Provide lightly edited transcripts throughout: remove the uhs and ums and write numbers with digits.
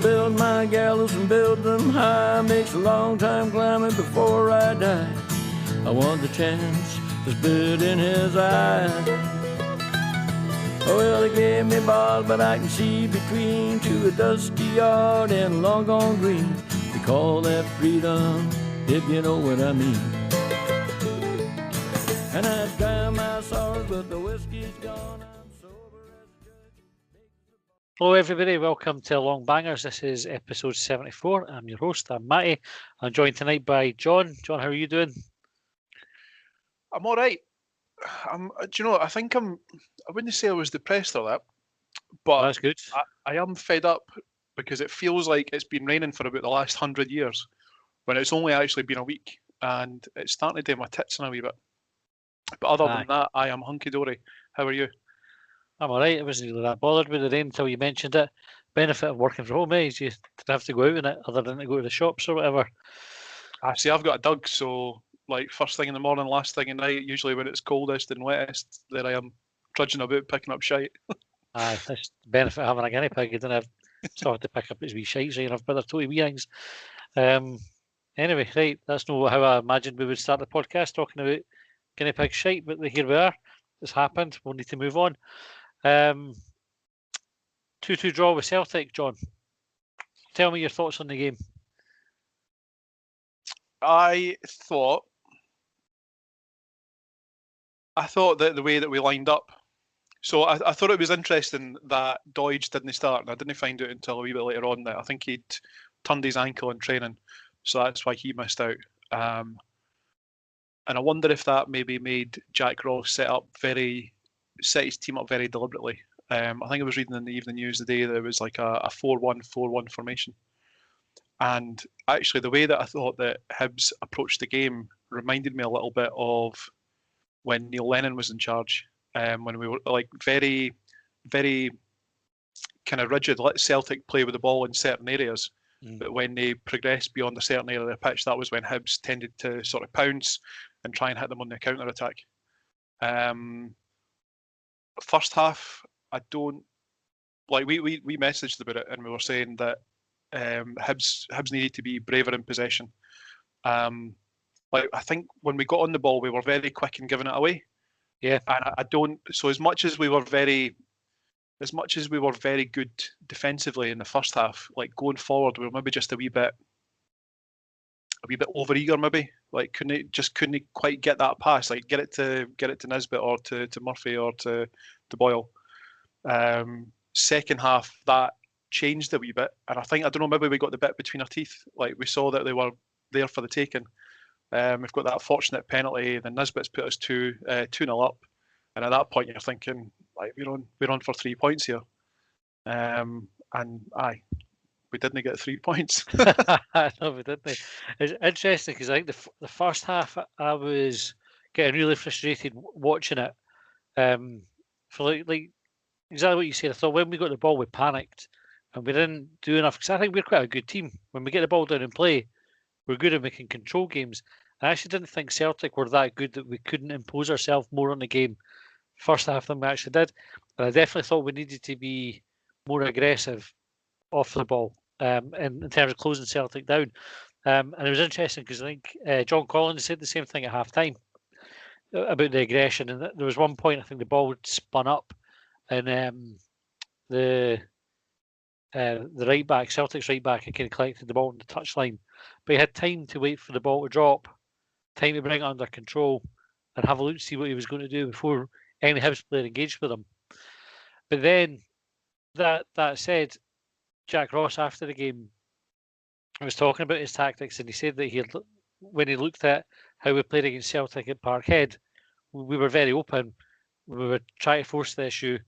build my gallows and build them high. Makes a long time climbing before I die. I want the chance that's bit in his eye. Well, they gave me balls, but I can see between to a dusty yard and long gone green. We call that freedom, if you know what I mean. And I drown my sorrows, but the whiskey's gone. I'm sober as a judge. Hello everybody, welcome to Longbangers. This is episode 74. I'm your host, I'm Matty. I'm joined tonight by John. John, how are you doing? I'm all right. Do you know, I wouldn't say I was depressed or that, but That's good. I am fed up because it feels like it's been raining for about the last 100 years when it's only actually been a week, and it's starting to do my tits in a wee bit. But other than that, I am hunky-dory. How are you? I'm all right. I wasn't really that bothered with the rain until you mentioned it. Benefit of working from home is you didn't have to go out in it other than to go to the shops or whatever. See, I've got a dug, so like first thing in the morning, last thing at night, usually when it's coldest and wettest, there I am trudging about picking up shite. Aye, that's the benefit of having a guinea pig. You don't have to pick up his wee shite, so you have better toy wee things. Anyway, right, that's not how I imagined we would start the podcast, talking about guinea pig shite, but here we are. It's happened. We'll need to move on. 2-2 draw with Celtic, John. Tell me your thoughts on the game. I thought that the way that we lined up, so I thought it was interesting that Doidge didn't start, and I didn't find out until a wee bit later on that I think he'd turned his ankle in training, so that's why he missed out. And I wonder if that maybe made Jack Ross set his team up very deliberately. I think I was reading in the evening news today that it was like a 4-1-4-1 formation. And actually, the way that I thought that Hibs approached the game reminded me a little bit of when Neil Lennon was in charge, when we were like very, very kind of rigid, let Celtic play with the ball in certain areas. But when they progressed beyond a certain area of the pitch, that was when Hibs tended to sort of pounce and try and hit them on the counter-attack. First half, I don't like. We messaged about it and we were saying that Hibs needed to be braver in possession. Like I think when we got on the ball, we were very quick in giving it away. Yeah, and I don't. So as much as we were very good defensively in the first half, like going forward, we were maybe just a wee bit overeager, maybe. Like couldn't quite get that pass, like get it to Nisbet or to Murphy or to Boyle. Second half that changed a wee bit, and I don't know, maybe we got the bit between our teeth. Like we saw that they were there for the taking. We've got that fortunate penalty, then Nisbet's put us 2-0 up, and at that point you're thinking like we're on for 3 points here. And we didn't get 3 points. No, we didn't. It's interesting because I think the first half I was getting really frustrated watching it. For like exactly what you said. I thought when we got the ball, we panicked and we didn't do enough. Because I think we're quite a good team. When we get the ball down and play, we're good and we can control games. I actually didn't think Celtic were that good that we couldn't impose ourselves more on the game first half than we actually did. And I definitely thought we needed to be more aggressive off the ball in terms of closing Celtic down. And it was interesting because I think John Collins said the same thing at half time about the aggression. And there was one point I think the ball spun up and the right back, Celtic's right back, had kind of collected the ball on the touchline. But he had time to wait for the ball to drop, time to bring it under control and have a look to see what he was going to do before any Hibs player engaged with him. But then, that said, Jack Ross after the game was talking about his tactics, and he said that when he looked at how we played against Celtic at Parkhead, we were very open. We were trying to force the issue,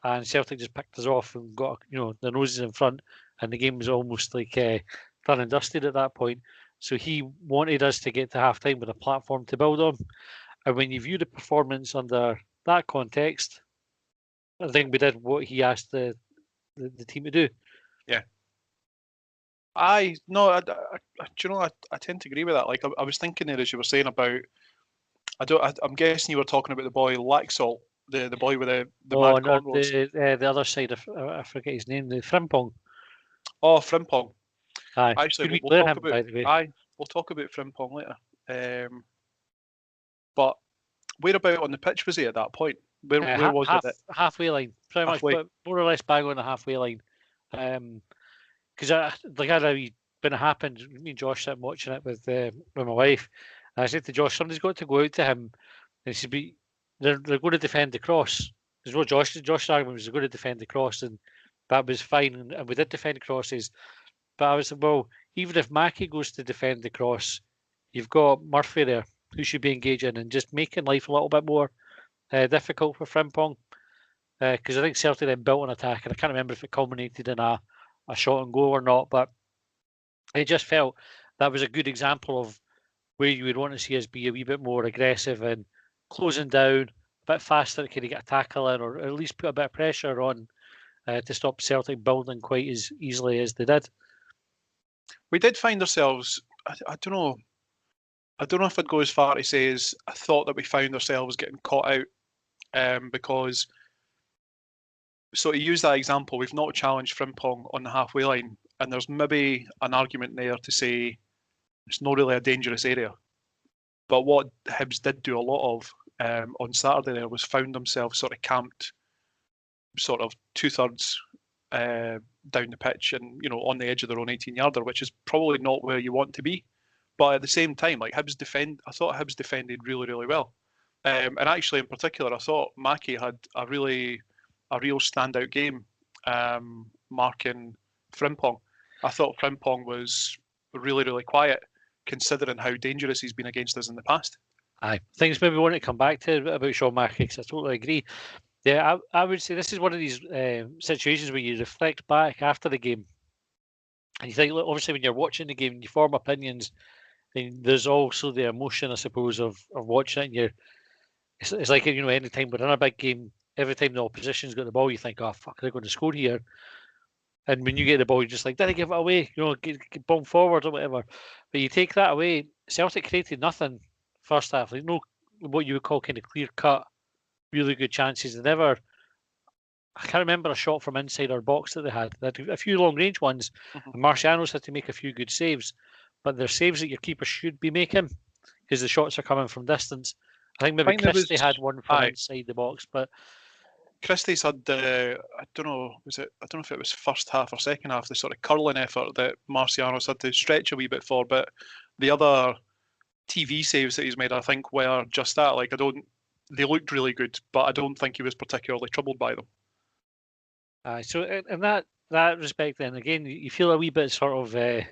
and Celtic just picked us off and got their noses in front, and the game was almost like done and dusted at that point. So he wanted us to get to half time with a platform to build on. And when you view the performance under that context, I think we did what he asked the team to do. Yeah. I tend to agree with that. Like I was thinking there as you were saying about, I'm guessing you were talking about the boy Laxalt, the boy with the mad cornrows. The other side, I forget his name, the Frimpong. Oh, Frimpong. Aye. Actually, Good we'll player, talk him, by the way. we'll talk about Frimpong later. But where about on the pitch was he at that point? Where was it? Halfway line, pretty Halfway. much, but more or less bang on the halfway line. Because I had a wee bit of happened. Me and Josh sitting watching it with my wife. And I said to Josh, somebody's got to go out to him, and he said, they're going to defend the cross. There's what Josh's argument was they're going to defend the cross, and that was fine, and we did defend crosses. But I was like, well, even if Mackie goes to defend the cross, you've got Murphy there who should be engaging and just making life a little bit more difficult for Frimpong. Because I think Celtic then built an attack, and I can't remember if it culminated in a shot and goal or not, but it just felt that was a good example of where you would want to see us be a wee bit more aggressive and closing down a bit faster to kind of get a tackle in, or at least put a bit of pressure on to stop Celtic building quite as easily as they did. We did find ourselves, I don't know if I'd go as far to say as I thought that we found ourselves getting caught out because, so to use that example, we've not challenged Frimpong on the halfway line, and there's maybe an argument there to say it's not really a dangerous area. But what Hibs did do a lot of on Saturday there was found themselves sort of camped sort of 2/3 down the pitch and, you know, on the edge of their own 18-yarder, which is probably not where you want to be. But at the same time, like I thought Hibs defended really, really well. And actually, in particular, I thought Mackie had a real standout game marking Frimpong. I thought Frimpong was really, really quiet, considering how dangerous he's been against us in the past. Aye, things maybe want to come back to about Sean Mackie, because I totally agree. Yeah, I would say this is one of these situations where you reflect back after the game, and you think, look, obviously, when you're watching the game, you form opinions, and there's also the emotion, I suppose, of watching it. And it's like, you know, any time we're in a big game, every time the opposition's got the ball, you think, oh fuck, they're going to score here. And when you get the ball, you're just like, did I give it away? You know, get bomb forward or whatever. But you take that away, Celtic created nothing first half. Like no, what you would call kind of clear cut, really good chances. They never. I can't remember a shot from inside our box that they had. They had a few long range ones, and Marciano's had to make a few good saves. But they're saves that your keeper should be making because the shots are coming from distance. I think maybe Christie had one from inside the box, but Christie's had I don't know if it was first half or second half, the sort of curling effort that Marciano's had to stretch a wee bit for, but the other TV saves that he's made, I think, were just that. Like they looked really good, but I don't think he was particularly troubled by them. So in that respect, then again, you feel a wee bit sort of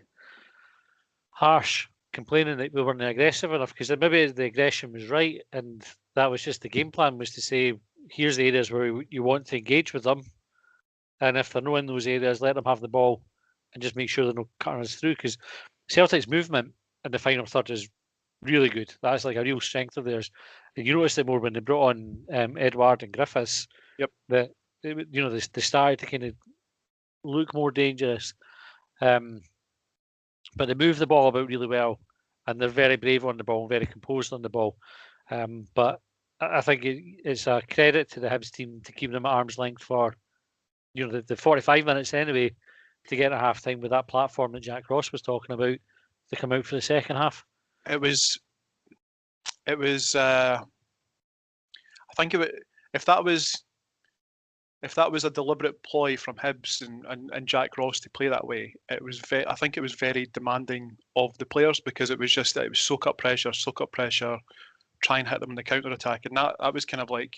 harsh, complaining that we weren't aggressive enough, because maybe the aggression was right, and that was just the game plan, was to say, here's the areas where you want to engage with them, and if they're not in those areas, let them have the ball and just make sure they're not cutting us through, because Celtic's movement in the final third is really good. That's like a real strength of theirs. And you noticed it more when they brought on Edward and Griffiths. Yep. That, you know, they started to kind of look more dangerous. But they move the ball about really well, and they're very brave on the ball, very composed on the ball. But I think it's a credit to the Hibs team to keep them at arm's length for, you know, the 45 minutes anyway, to get a half time with that platform that Jack Ross was talking about to come out for the second half. It was. I think if that was a deliberate ploy from Hibs and Jack Ross to play that way, I think it was very demanding of the players, because it was soak up pressure, try and hit them in the counter attack, and that was kind of like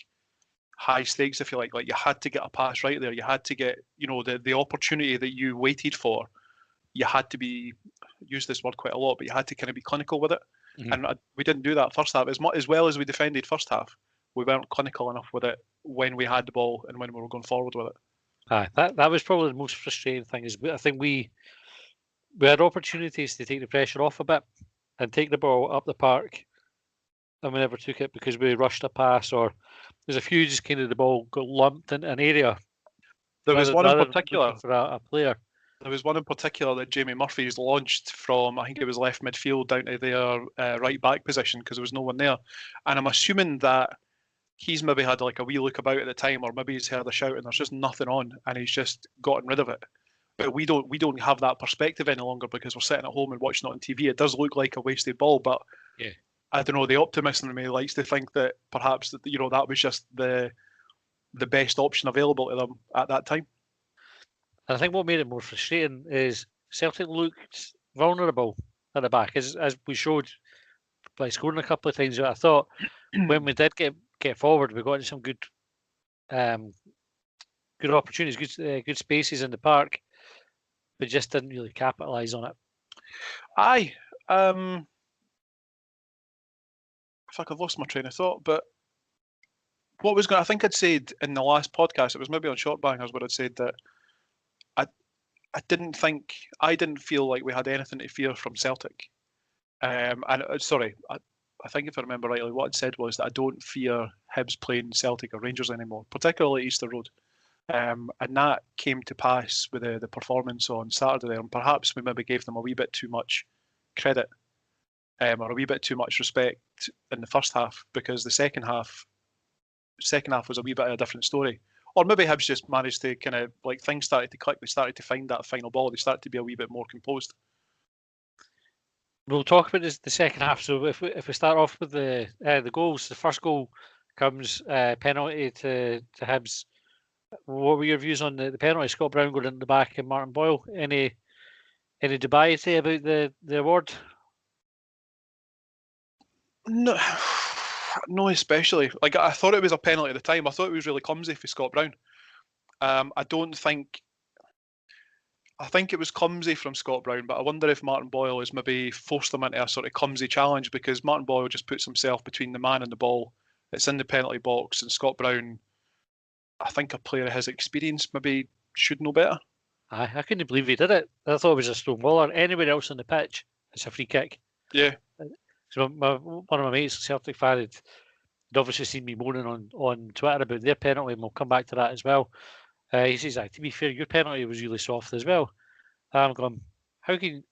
high stakes, if you like. Like you had to get a pass right there, you had to get, you know, the opportunity that you waited for. You had to use this word quite a lot, but you had to kind of be clinical with it. And we didn't do that first half as well as we defended first half. We weren't clinical enough with it when we had the ball and when we were going forward with it. That was probably the most frustrating thing. Is I think we had opportunities to take the pressure off a bit and take the ball up the park, and we never took it because we rushed a pass, or there's a few just kind of the ball got lumped in an area. There was one in particular for a player. There was one in particular that Jamie Murphy's launched from, I think it was left midfield down to their right back position, because there was no one there. And I'm assuming that he's maybe had like a wee look about at the time, or maybe he's heard a shout and there's just nothing on, and he's just gotten rid of it. but we don't have that perspective any longer because we're sitting at home and watching it on TV. It does look like a wasted ball, but Yeah. I don't know. The optimist in me likes to think that perhaps that that was just the best option available to them at that time. And I think what made it more frustrating is Celtic looked vulnerable at the back, as we showed by scoring a couple of times. I thought when we did get forward, we got into some good opportunities, good spaces in the park, but just didn't really capitalise on it. Aye. I feel like I've lost my train of thought, but what was going? I think I'd said in the last podcast, it was maybe on Shortbangers, where I'd said that I didn't feel like we had anything to fear from Celtic. Sorry, I think if I remember rightly, what I'd said was that I don't fear Hibs playing Celtic or Rangers anymore, particularly Easter Road. And that came to pass with the performance on Saturday there, and perhaps we maybe gave them a wee bit too much credit or a wee bit too much respect in the first half, because the second half was a wee bit of a different story. Or maybe Hibs just managed to kind of, like, things started to click. They started to find that final ball. They started to be a wee bit more composed. We'll talk about the second half. So if we start off with the goals, the first goal comes penalty to Hibs. What were your views on the penalty? Scott Brown going in the back and Martin Boyle. Any dubiety about the award? No, especially. Like, I thought it was a penalty at the time. I thought it was really clumsy for Scott Brown. I think it was clumsy from Scott Brown, but I wonder if Martin Boyle has maybe forced him into a sort of clumsy challenge, because Martin Boyle just puts himself between the man and the ball. It's in the penalty box, and Scott Brown, I think a player of his experience maybe should know better. I couldn't believe he did it. I thought it was a stonewaller. Anywhere else on the pitch, it's a free kick. Yeah. So one of my mates, Celtic fan, had obviously seen me moaning on Twitter about their penalty, and we'll come back to that as well. He says, to be fair, your penalty was really soft as well. I'm going, I don't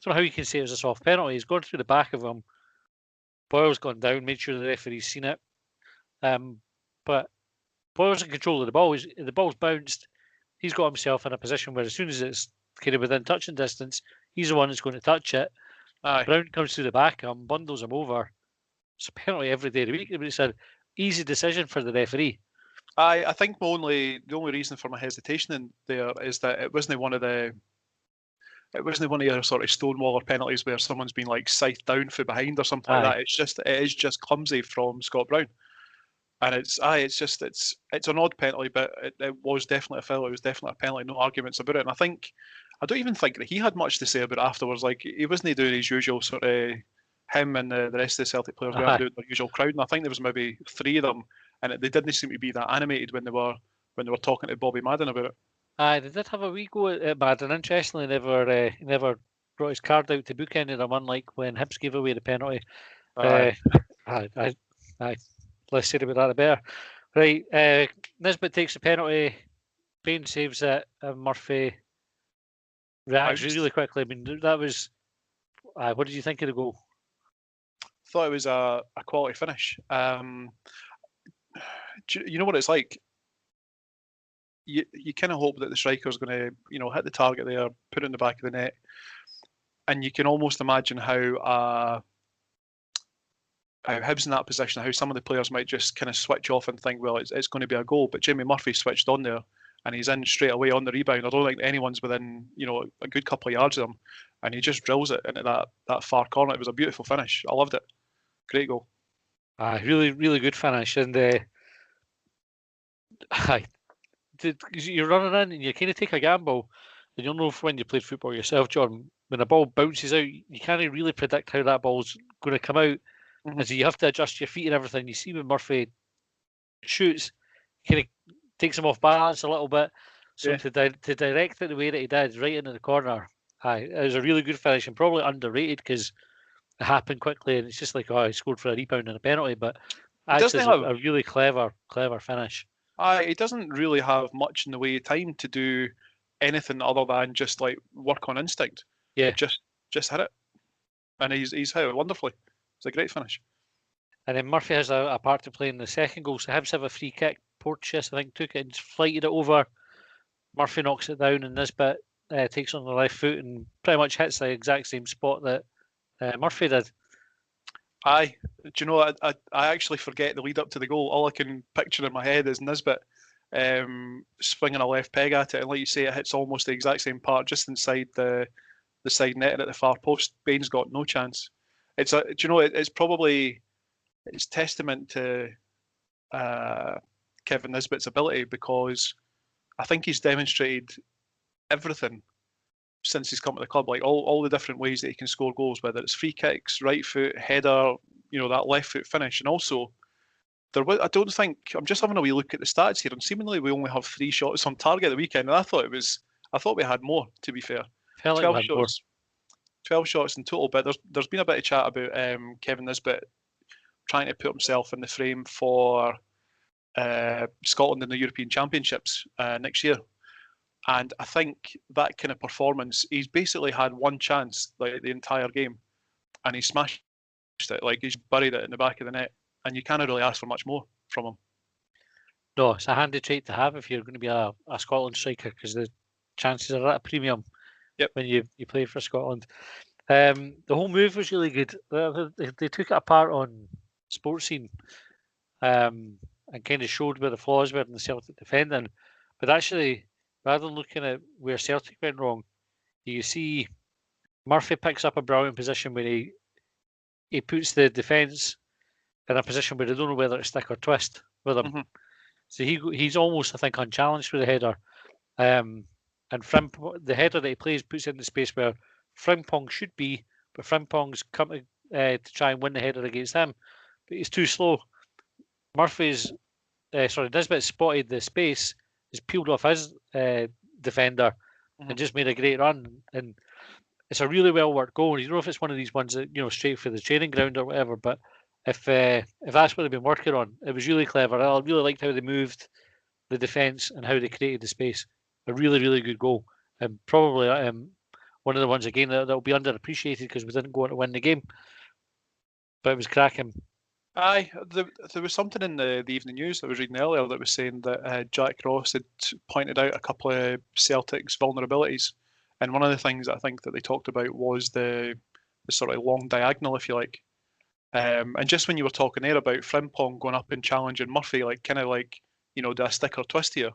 know how you can say it was a soft penalty. He's gone through the back of him. Boyle's gone down, made sure the referee's seen it. But Boyle's in control of the ball. The ball's bounced. He's got himself in a position where as soon as it's kind of within touching distance, he's the one that's going to touch it. Aye. Brown comes through the back of him, bundles him over. It's a penalty every day of the week. But it's an easy decision for the referee. I think the only reason for my hesitation in there is that it wasn't one of your sort of stonewaller penalties where someone's been like scythed down from behind or something like that. It is just clumsy from Scott Brown, and it's an odd penalty, but it was definitely a foul. It was definitely a penalty. No arguments about it. And I don't even think that he had much to say about it afterwards. Like, he wasn't doing his usual sort of, him and the rest of the Celtic players weren't doing their usual crowd. And I think there was maybe 3 of them, and they didn't seem to be that animated when they were talking to Bobby Madden about it. They did have a wee go at Madden. Interestingly, never brought his card out to bookend it, unlike when Hibs gave away the penalty. Less said about that, the better. Right, Nisbet takes the penalty. Bain saves it, and Murphy reacts really quickly. I mean, that was. What did you think of the goal? Thought it was a quality finish. You know what it's like? You kind of hope that the striker's going to, hit the target there, put it in the back of the net, and you can almost imagine how Hibs in that position, how some of the players might just kind of switch off and think, well, it's going to be a goal. But Jamie Murphy switched on there, and he's in straight away on the rebound. I don't think anyone's within, a good couple of yards of him, and he just drills it into that far corner. It was a beautiful finish. I loved it. Great goal. Really, really good finish, and you're running in and you kind of take a gamble, and you'll know when you played football yourself, John, when a ball bounces out, you can't really predict how that ball's going to come out. Mm-hmm. And so you have to adjust your feet and everything. You see when Murphy shoots, kind of takes him off balance a little bit. So to direct it the way that he did, right into the corner, it was a really good finish, and probably underrated because it happened quickly, and it's just like, he scored for a rebound and a penalty, but actually it's a really clever finish. He doesn't really have much in the way of time to do anything other than just like work on instinct. Yeah, just hit it, and he's hit it wonderfully. It's a great finish. And then Murphy has a part to play in the second goal. So Hibs have a free kick. Porteous, I think, took it and flighted it over. Murphy knocks it down, and Nisbet takes on the left foot and pretty much hits the exact same spot that Murphy did. Aye. Do you know, I actually forget the lead up to the goal. All I can picture in my head is Nisbet swinging a left peg at it, and like you say, it hits almost the exact same part, just inside the side net at the far post. Bain's got no chance. Do you know, it's testament to Kevin Nisbet's ability, because I think he's demonstrated everything since he's come to the club, like all the different ways that he can score goals, whether it's free kicks, right foot, header, that left foot finish. And also, I don't think, I'm just having a wee look at the stats here, and seemingly we only have 3 shots on target at the weekend, and I thought we had more, to be fair. 12 shots. 12 shots in total, but there's been a bit of chat about Kevin Nisbet trying to put himself in the frame for Scotland in the European Championships next year. And I think that kind of performance, he's basically had one chance like the entire game, and he smashed it. Like, he's buried it in the back of the net, and you can't really ask for much more from him. No, it's a handy trait to have if you're going to be a Scotland striker, because the chances are at a premium when you play for Scotland. The whole move was really good. They took it apart on Sports Scene and kind of showed where the flaws were in the Celtic defending. But actually, rather than looking at where Celtic went wrong, you see Murphy picks up a brilliant position where he puts the defence in a position where they don't know whether to stick or twist with him. Mm-hmm. So he's almost, I think, unchallenged with the header. And the header that he plays puts in the space where Frimpong should be, but Frimpong's come to try and win the header against him, but he's too slow. Nisbet spotted the space, has peeled off his defender, and just made a great run. And it's a really well worked goal. You don't know if it's one of these ones that straight for the training ground or whatever, but if that's what they've been working on, it was really clever. I really liked how they moved the defence and how they created the space. A really, really good goal, and probably one of the ones again that will be underappreciated because we didn't go on to win the game, but it was cracking. Aye, there was something in the Evening News that I was reading earlier that was saying that Jack Ross had pointed out a couple of Celtic's vulnerabilities, and one of the things I think that they talked about was the sort of long diagonal, if you like. And just when you were talking there about Frimpong going up and challenging Murphy, like kind of like, do a stick or twist here,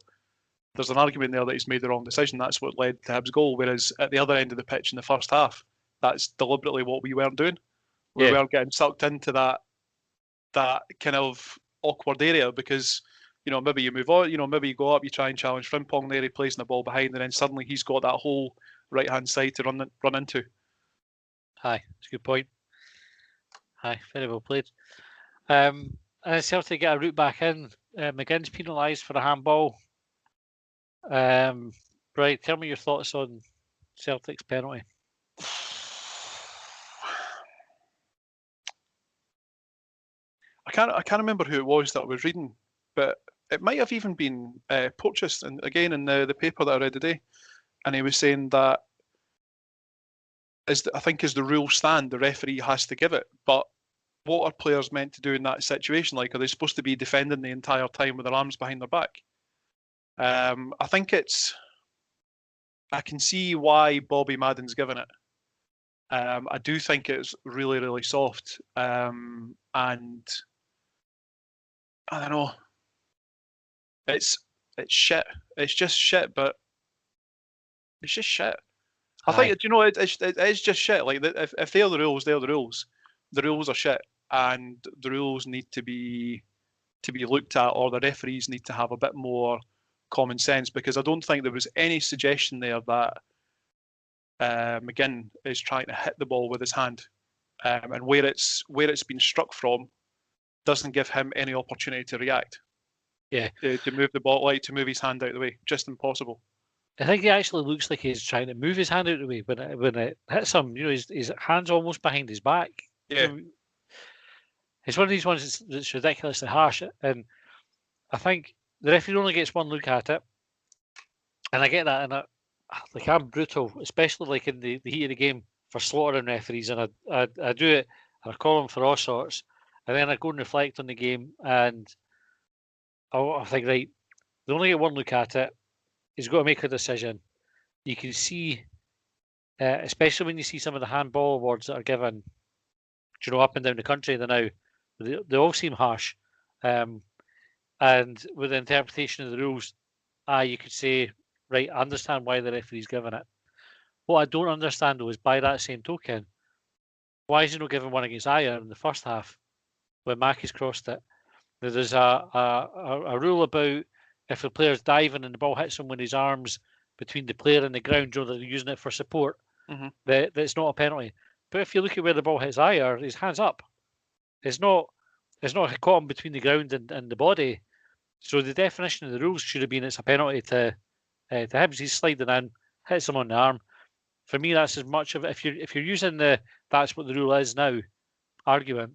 there's an argument there that he's made the wrong decision. That's what led to Hibs' goal. Whereas at the other end of the pitch in the first half, that's deliberately what we weren't doing. We weren't getting sucked into that kind of awkward area because, maybe you move on, maybe you go up, you try and challenge Frimpong there, he plays in the ball behind, and then suddenly he's got that whole right-hand side to run into. Aye, that's a good point. Aye, very well played. And Celtic get a route back in. McGinn's penalised for a handball. Right, tell me your thoughts on Celtic's penalty. I can't remember who it was that I was reading, but it might have even been Porteous, and again in the paper that I read today, and he was saying that I think as the rules stand, the referee has to give it. But what are players meant to do in that situation? Like, are they supposed to be defending the entire time with their arms behind their back? I think I can see why Bobby Madden's given it. I do think it's really, really soft. And I don't know. It's shit. It's just shit, but it's just shit. I think, it's just shit. Like, if they're the rules, they're the rules. The rules are shit, and the rules need to be looked at, or the referees need to have a bit more common sense, because I don't think there was any suggestion there that McGinn is trying to hit the ball with his hand, and where it's been struck from doesn't give him any opportunity to react. Yeah, to move the ball, like to move his hand out of the way, just impossible. I think he actually looks like he's trying to move his hand out of the way when it hits him. His hand's almost behind his back. Yeah, it's one of these ones that's ridiculously harsh, and I think the referee only gets one look at it, and I get that, and I'm brutal, especially like in the heat of the game, for slaughtering referees, and I do it, and I call them for all sorts, and then I go and reflect on the game, and I think, right, they only get one look at it, he's got to make a decision. you can see, especially when you see some of the handball awards that are given, up and down the country, they all seem harsh. And with the interpretation of the rules, you could say, right, I understand why the referee's given it. What I don't understand, though, is by that same token, why is he not given one against Ayer in the first half when Mackey's crossed it? There's a rule about if the player's diving and the ball hits him with his arms between the player and the ground, they're using it for support, that it's not a penalty. But if you look at where the ball hits Ayer, his hand's up. It's not caught him between the ground and the body. So the definition of the rules should have been it's a penalty to Hibs. He's sliding in, hits him on the arm. For me, that's as much of if you're using that's what the rule is now argument,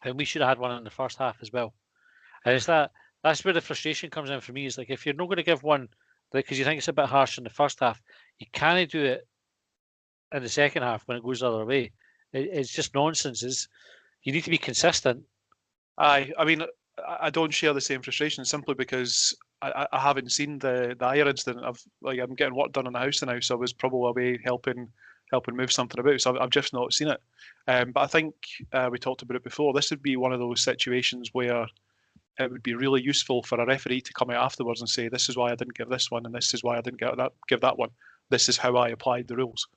and we should have had one in the first half as well. And it's that's where the frustration comes in for me. Is like if you're not going to give one, because you think it's a bit harsh in the first half, you can't do it in the second half when it goes the other way. It's just nonsense. You need to be consistent. I mean, I don't share the same frustration simply because I haven't seen the Ayer incident. I'm getting work done in the house now, so I was probably away helping move something about. So I've just not seen it. But I think we talked about it before. This would be one of those situations where it would be really useful for a referee to come out afterwards and say, "This is why I didn't give this one, and this is why I didn't give that one. This is how I applied the rules."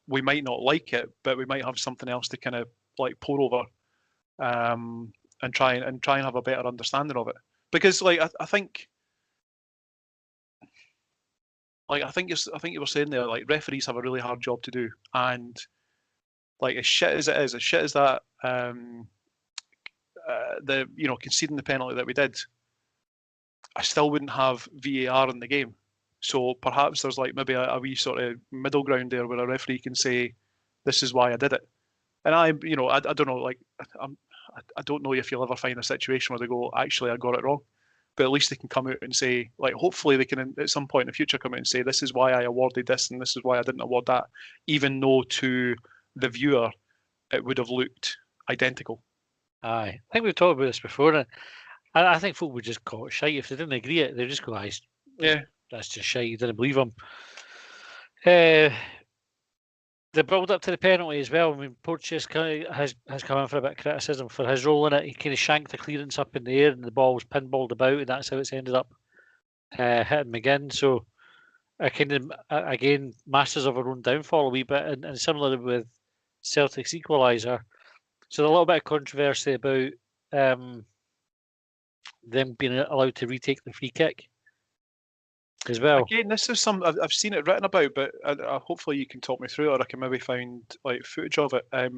We might not like it, but we might have something else to kind of like pour over, and try and have a better understanding of it. Because like I think you were saying there, like referees have a really hard job to do, and like as shit as it is, as shit as that, conceding the penalty that we did, I still wouldn't have VAR in the game. So perhaps there's like maybe a wee sort of middle ground there where a referee can say, "This is why I did it." And I don't know, like I don't know if you'll ever find a situation where they go, "Actually, I got it wrong," but at least they can come out and say, like, hopefully they can at some point in the future come out and say, "This is why I awarded this, and this is why I didn't award that," even though to the viewer it would have looked identical. Aye, I think we've talked about this before, and I think folk would just call it shite if they didn't agree it. They'd just go, "Aye, Yeah, that's just shite. You didn't believe him." The build up to the penalty as well. I mean, Porteous has come in for a bit of criticism for his role in it. He kind of shanked the clearance up in the air, and the ball was pinballed about, and that's how it's ended up hitting McGinn. So, again, masters of our own downfall a wee bit, and similarly with Celtic's equaliser. So, a little bit of controversy about them being allowed to retake the free kick as well. Again, this is I've seen it written about, but hopefully you can talk me through it, or I can maybe find like footage of it. I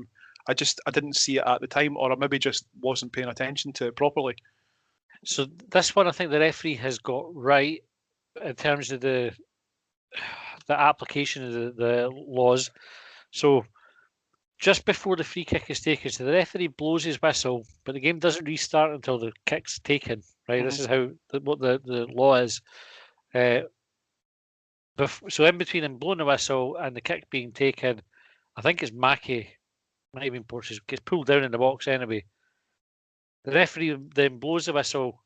didn't see it at the time, or I maybe just wasn't paying attention to it properly. So this one, I think the referee has got right in terms of the application of the laws. So just before the free kick is taken, so the referee blows his whistle, but the game doesn't restart until the kick's taken. Right, This is what the law is. So in between him blowing the whistle and the kick being taken, I think it's Mackey, might have been Porteous, gets pulled down in the box anyway. The referee then blows the whistle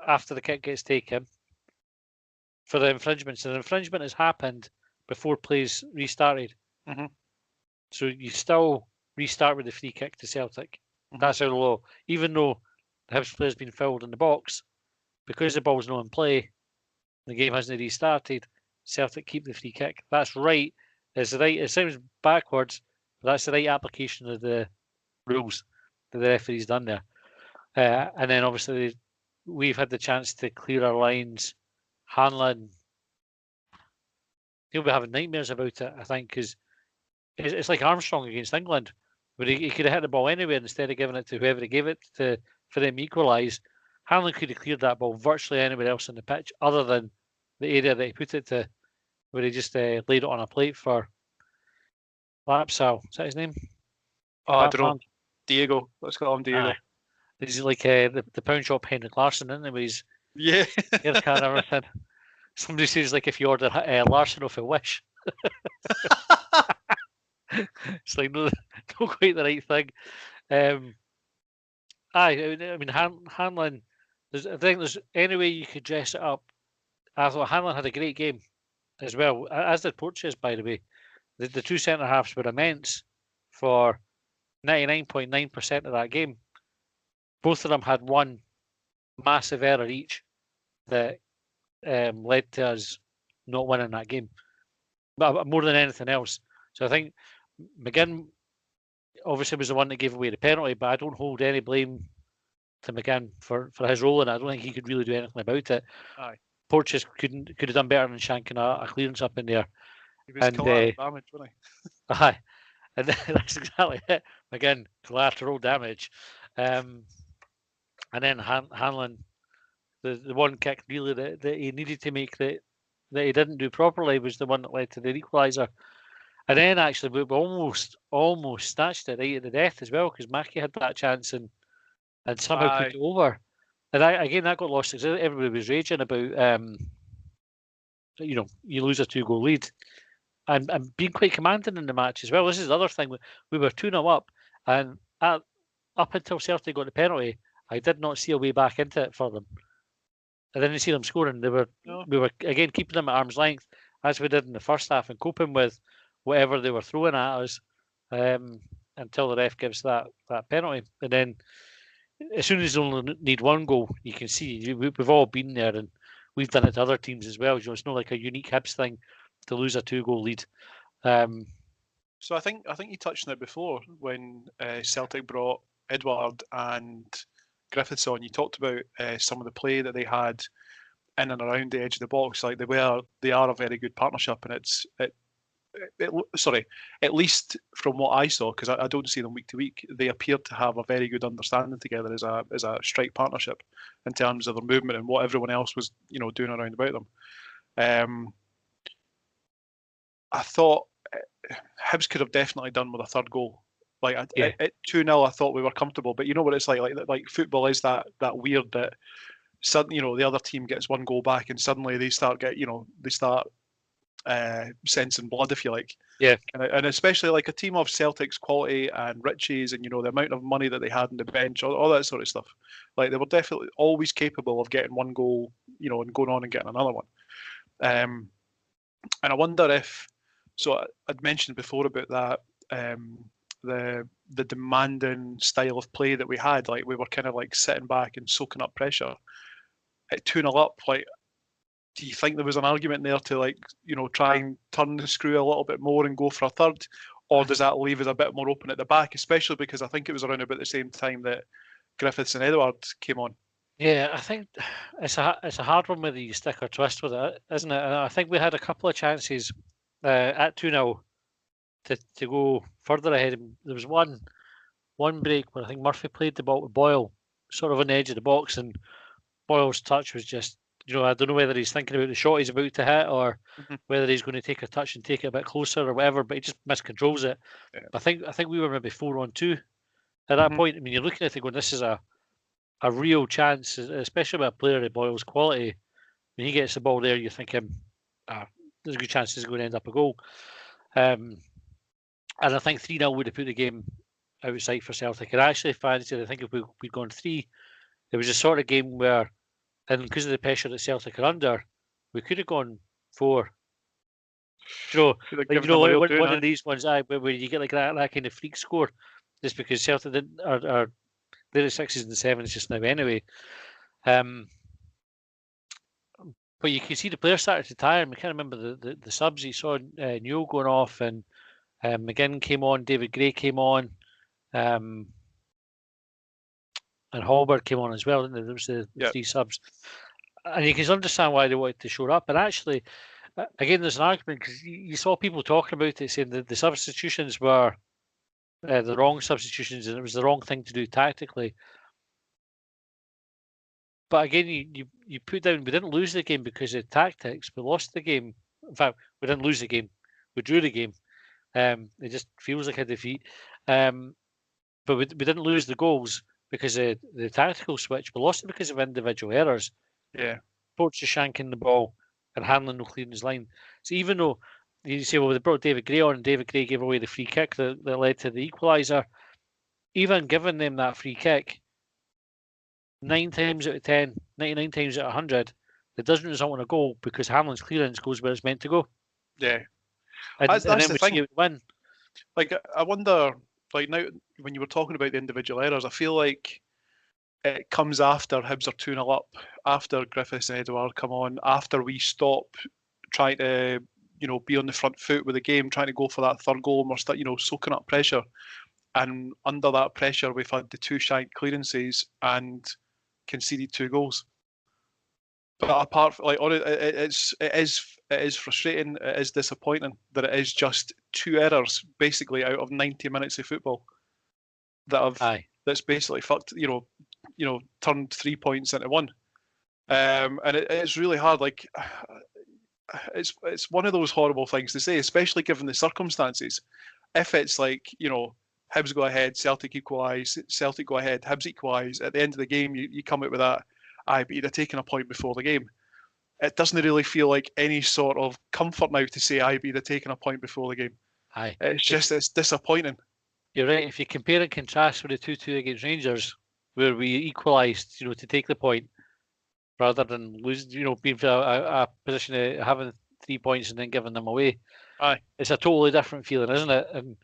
after the kick gets taken for the infringement. So the infringement has happened before play's restarted. So you still restart with the free kick to Celtic. That's our law. Even though the Hibs player's been fouled in the box, because the ball's not in play, the game hasn't restarted, Celtic keep the free kick. That's right. It's right. It sounds backwards, but that's the right application of the rules that the referee's done there. And then obviously we've had the chance to clear our lines. Hanlon, he'll be having nightmares about it, I think, because it's like Armstrong against England, where he could have hit the ball anywhere instead of giving it to whoever he gave it to for them to equalise. Hanlon could have cleared that ball virtually anywhere else on the pitch other than the area that he put it to, where he just laid it on a plate for Lapsal. Is that his name? Oh, I don't know. Diego. Let's call him Diego. He's like the pound shop Henrik Larsson, isn't he? With his haircut and everything. Somebody says like if you order Larsson off a Wish. It's like no quite the right thing. I mean Hanlon. I think there's any way you could dress it up. I thought Hanlon had a great game. as well, as did Porches, by the way. The two centre halves were immense for 99.9% of that game. Both of them had one massive error each that led to us not winning that game, but more than anything else. So I think McGinn obviously was the one that gave away the penalty, but I don't hold any blame to McGinn for his role in it. I don't think he could really do anything about it. Aye. Porches could have done better than shanking a clearance up in there. He was collateral damage, wasn't he? Aye, and that's exactly it. Again, collateral damage. And then Hanlon, the one kick really that he needed to make that he didn't do properly was the one that led to the equaliser. And then actually we almost snatched it right at the death as well, because Mackie had that chance and somehow put it over. And that got lost because everybody was raging about you lose a 2-goal lead. And being quite commanding in the match as well. This is the other thing. We were 2-0 up, and up until Celtic got the penalty, I did not see a way back into it for them. I didn't see them scoring. We were again keeping them at arm's length, as we did in the first half, and coping with whatever they were throwing at us until the ref gives that penalty. And then as soon as they only need one goal, you can see we've all been there, and we've done it to other teams as well. It's not like a unique Hibs thing to lose a 2-goal lead. So I think you touched on it before when Celtic brought Edward and Griffiths on. You talked about some of the play that they had in and around the edge of the box. Like they are a very good partnership, and at least from what I saw, because I don't see them week to week, they appeared to have a very good understanding together as a strike partnership in terms of their movement and what everyone else was doing around about them. I thought Hibs could have definitely done with a third goal. Like at 2-0, I thought we were comfortable, but you know what it's like football is that weird that suddenly the other team gets one goal back and suddenly they start sensing blood, if you like. Yeah. And especially like a team of Celtic's quality and Richie's and the amount of money that they had on the bench, all that sort of stuff. Like they were definitely always capable of getting one goal, and going on and getting another one. And I wonder if. So I'd mentioned before about that the demanding style of play that we had. Like we were kind of like sitting back and soaking up pressure. At 2-0 up, like, do you think there was an argument there to try and turn the screw a little bit more and go for a third, or does that leave us a bit more open at the back? Especially because I think it was around about the same time that Griffiths and Edward came on. Yeah, I think it's a hard one whether you stick or twist with it, isn't it? And I think we had a couple of chances at 2-0 to go further ahead. There was one break where I think Murphy played the ball with Boyle sort of on the edge of the box, and Boyle's touch was just, I don't know whether he's thinking about the shot he's about to hit or whether he's going to take a touch and take it a bit closer or whatever, but he just miscontrols it. Yeah. I think we were maybe 4-on-2 at that point. I mean, you're looking at it going, this is a real chance, especially with a player of Boyle's quality. When he gets the ball there, you're thinking, there's a good chance this is going to end up a goal. And I think 3-0 would have put the game outside for Celtic. And I actually fancied, I think if we'd gone 3, it was a sort of game where, and because of the pressure that Celtic are under, we could have gone 4. One of these ones, where you get like that kind of freak score, just because Celtic are they're at 6s and 7s just now anyway. But you can see the players started to tire. I can't remember the subs. You saw Newell going off, and McGinn came on, David Gray came on, and Hallberg came on as well. There was the 3 subs, and you can understand why they wanted to show up. And actually, again, there's an argument because you saw people talking about it, saying that the substitutions were the wrong substitutions, and it was the wrong thing to do tactically. But again, you put down, we didn't lose the game because of tactics. We lost the game. In fact, we didn't lose the game. We drew the game. It just feels like a defeat. But we didn't lose the goals because of the tactical switch. We lost it because of individual errors. Yeah. Porch shanking the ball and handling no clearing his line. So even though you say, well, they brought David Gray on and David Gray gave away the free kick that led to the equaliser, even giving them that free kick, 9 times out of 10, 99 times out of 100, it doesn't result in a goal because Hamlin's clearance goes where it's meant to go. Yeah, And that's then the we thing. see it win. Like, I wonder, like now when you were talking about the individual errors, I feel like it comes after Hibs are 2-0 up, after Griffiths and Edouard come on, after we stop trying to, be on the front foot with the game, trying to go for that third goal, and we're soaking up pressure. And under that pressure, we've had the 2 shanked clearances and conceded 2 goals. But apart from, it is frustrating. It is disappointing that it is just 2 errors basically out of 90 minutes of football that's basically fucked. Turned 3 points into 1. And it's really hard. Like, it's one of those horrible things to say, especially given the circumstances. If it's like, Hibs go ahead, Celtic equalise, Celtic go ahead, Hibs equalise, at the end of the game you come out with that, but you'd have taken a point before the game. It doesn't really feel like any sort of comfort now to say but you'd have taken a point before the game. It's disappointing. You're right. If you compare and contrast with the 2-2 against Rangers, where we equalised, to take the point, rather than lose, being for a position of having 3 points and then giving them away. It's a totally different feeling, isn't it? And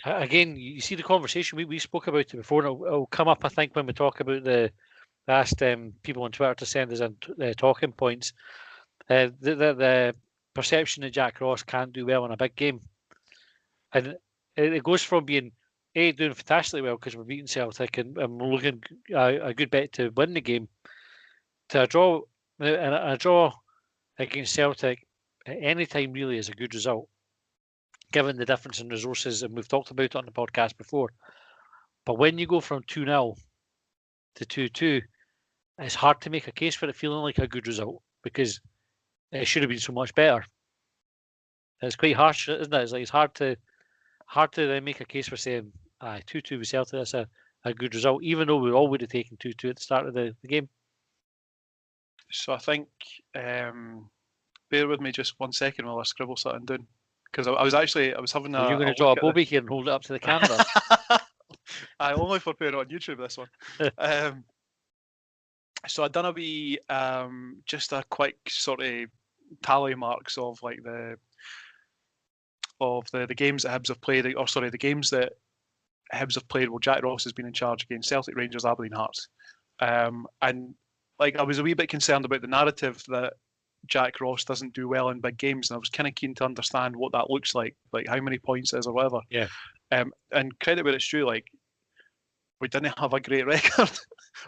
again, you see the conversation, we spoke about it before, and it'll come up, I think, when we talk about asked people on Twitter to send us in talking points. The perception that Jack Ross can't do well in a big game. And it goes from being doing fantastically well because we're beating Celtic and we're looking a good bet to win the game, to a draw. And a draw against Celtic at any time really is a good result, given the difference in resources, and we've talked about it on the podcast before. But when you go from 2-0 to 2-2, it's hard to make a case for it feeling like a good result because it should have been so much better. It's quite harsh, isn't it? It's hard to then make a case for saying 2-2 with Celtic, that's a good result, even though we all would have taken 2-2 at the start of the game. So I think, bear with me just 1 second while I scribble something down, because I was having a. You're going to draw a bobby here and hold it up to the camera. I only for putting it on YouTube, this one. So I done a wee, just a quick sort of tally marks of like the games that Hibs have played, the games that Hibs have played. Well, Jack Ross has been in charge against Celtic, Rangers, Aberdeen, Hearts, and like I was a wee bit concerned about the narrative that Jack Ross doesn't do well in big games, and I was kind of keen to understand what that looks like how many points it is or whatever. Yeah. And credit where it's due, like we didn't have a great record,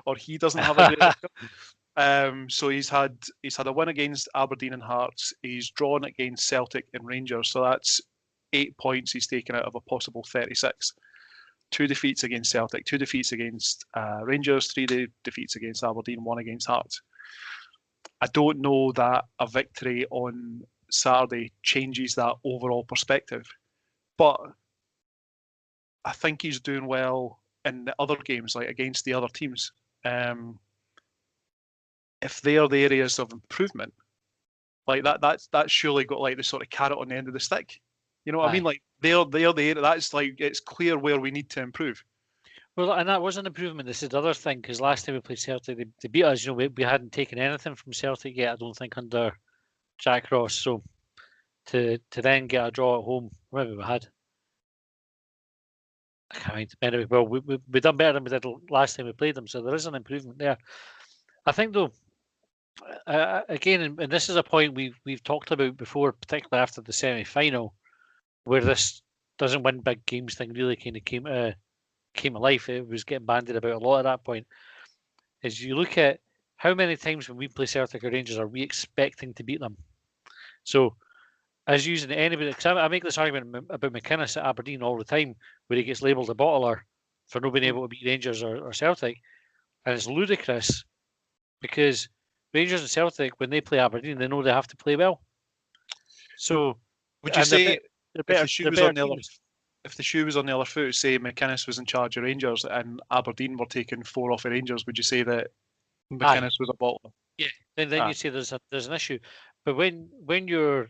or he doesn't have a great record. So he's had a win against Aberdeen and Hearts. He's drawn against Celtic and Rangers, so that's 8 points he's taken out of a possible 36. 2 defeats against Celtic, 2 defeats against Rangers, 3 defeats against Aberdeen, 1 against Hearts. I don't know that a victory on Saturday changes that overall perspective, but I think he's doing well in the other games, like against the other teams. If they are the areas of improvement, like that's surely got like the sort of carrot on the end of the stick. You know what I mean? Like they're the area that's like it's clear where we need to improve. Well, and that was an improvement. This is the other thing, because last time we played Celtic, they beat us. We hadn't taken anything from Celtic yet, I don't think, under Jack Ross. So to then get a draw at home, maybe we had. I can't mind. Anyway, well, we done better than we did last time we played them, so there is an improvement there. I think, though, again, and this is a point we've talked about before, particularly after the semi-final, where this doesn't win big games thing really kind of came to life. It was getting bandied about a lot at that point. Is you look at how many times when we play Celtic or Rangers are we expecting to beat them? So, as using anybody, because I make this argument about McInnes at Aberdeen all the time, where he gets labelled a bottler for not being able to beat Rangers or Celtic, and it's ludicrous because Rangers and Celtic, when they play Aberdeen, they know they have to play well. So, would you say if the shoe was on the other foot, say McInnes was in charge of Rangers and Aberdeen were taking 4 off of Rangers, would you say that McInnes was a bottler? Yeah, then you'd say there's an issue. But when you're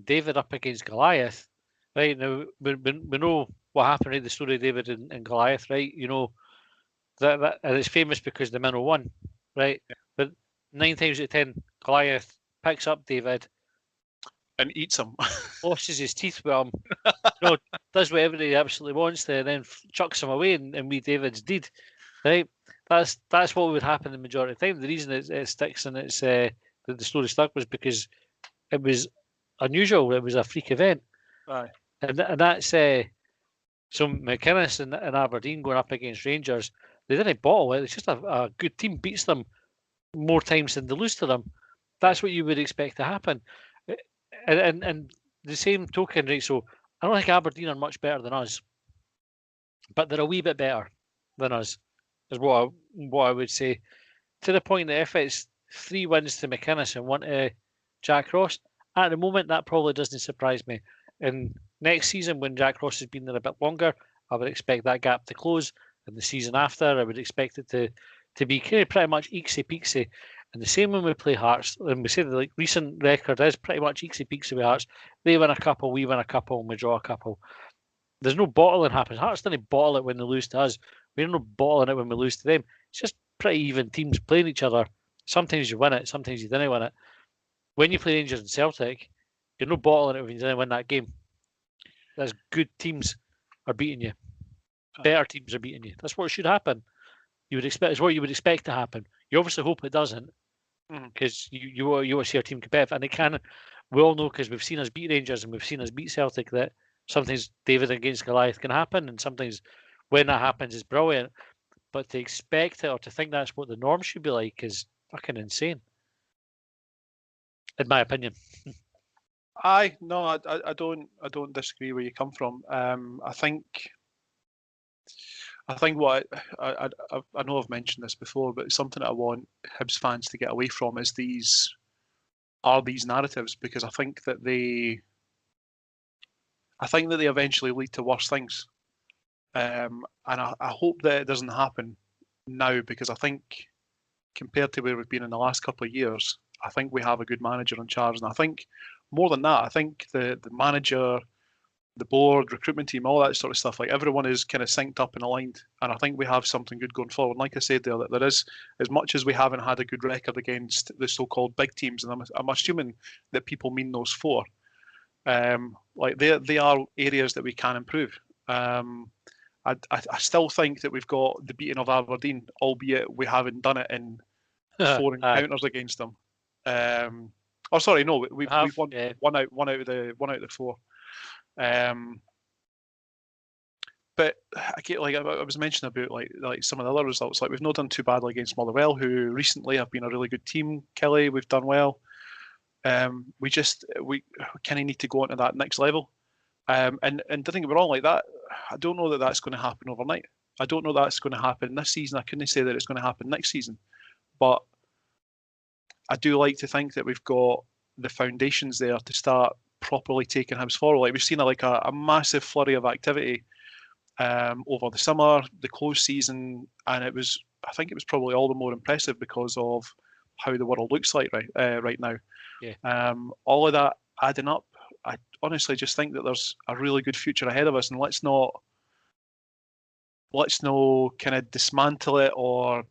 David up against Goliath, right now we know what happened in the story of David and Goliath, right? You know that and it's famous because the minnow won, right? Yeah. But 9 times out of 10, Goliath picks up David and eats him. Losses his teeth with him, does whatever he absolutely wants to, and then chucks him away, and we David's deed. Right? That's what would happen the majority of the time. The reason it sticks and it's the story stuck was because it was unusual. It was a freak event. Aye. And that's so McInnes and Aberdeen going up against Rangers. They didn't bottle it. It's just a good team beats them more times than they lose to them. That's what you would expect to happen. And the same token, right? So I don't think Aberdeen are much better than us, but they're a wee bit better than us, is what I would say. To the point that if it's 3 wins to McInnes and 1 to Jack Ross, at the moment that probably doesn't surprise me. And next season, when Jack Ross has been there a bit longer, I would expect that gap to close. And the season after, I would expect it to be pretty much eaksy-peaksy. And the same when we play Hearts, and we say the recent record is pretty much eaksy-peaksy with Hearts. They win a couple, we win a couple, and we draw a couple. There's no bottling happens. Hearts didn't bottle it when they lose to us. We're not bottling it when we lose to them. It's just pretty even teams playing each other. Sometimes you win it, sometimes you didn't win it. When you play Rangers and Celtic, you're not bottling it when you didn't win that game. That's good teams are beating you. Better teams are beating you. That's what should happen. You would expect. It's what you would expect to happen. You obviously hope it doesn't, because you want to see our team competitive, and it can. We all know, because we've seen us beat Rangers and we've seen us beat Celtic, that sometimes David against Goliath can happen, and sometimes when that happens is brilliant. But to expect it or to think that's what the norm should be like is fucking insane, in my opinion. I don't disagree where you come from. I think what I know I've mentioned this before, but it's something that I want Hibs fans to get away from is these narratives, because I think that they eventually lead to worse things. And I hope that it doesn't happen now, because I think compared to where we've been in the last couple of years, I think we have a good manager in charge. And I think more than that, I think the manager, the board, recruitment team, all that sort of stuff, like everyone is kind of synced up and aligned. And I think we have something good going forward. And like I said there, that there is, as much as we haven't had a good record against the so-called big teams, and I'm assuming that people mean those 4, like they are areas that we can improve. I still think that we've got the beating of Aberdeen, albeit we haven't done it in 4 encounters against them. Sorry, no, we've won one out of the 4. But I get, like I was mentioning about like some of the other results. Like we've not done too badly against Motherwell, who recently have been a really good team. Kelly, we've done well. We kind of need to go on to that next level. And don't think we're all like that. I don't know that that's going to happen overnight. I don't know that's going to happen this season. I couldn't say that it's going to happen next season, but I do like to think that we've got the foundations there to start properly taking Hibs forward. Like we've seen a massive flurry of activity over the summer, the close season, and I think it was probably all the more impressive because of how the world looks like right now. Yeah. All of that adding up, I honestly just think that there's a really good future ahead of us, and let's not kind of dismantle it or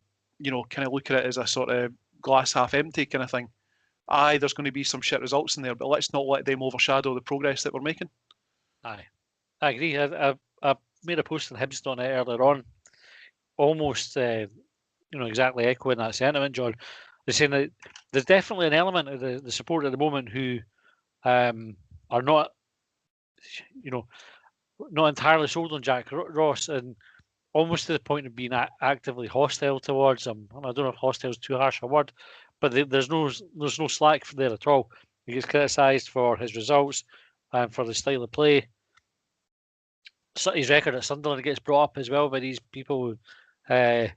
kind of look at it as a sort of glass half empty kind of thing. Aye, there's going to be some shit results in there, but let's not let them overshadow the progress that we're making. Aye, I agree. I made a post on Hibs.net earlier on, almost exactly echoing that sentiment, John. They're saying that there's definitely an element of the support at the moment who are not, not entirely sold on Jack Ross, and almost to the point of being actively hostile towards him. I don't know if hostile is too harsh a word, but there's no slack there at all. He gets criticised for his results and for the style of play. So his record at Sunderland gets brought up as well by these people. And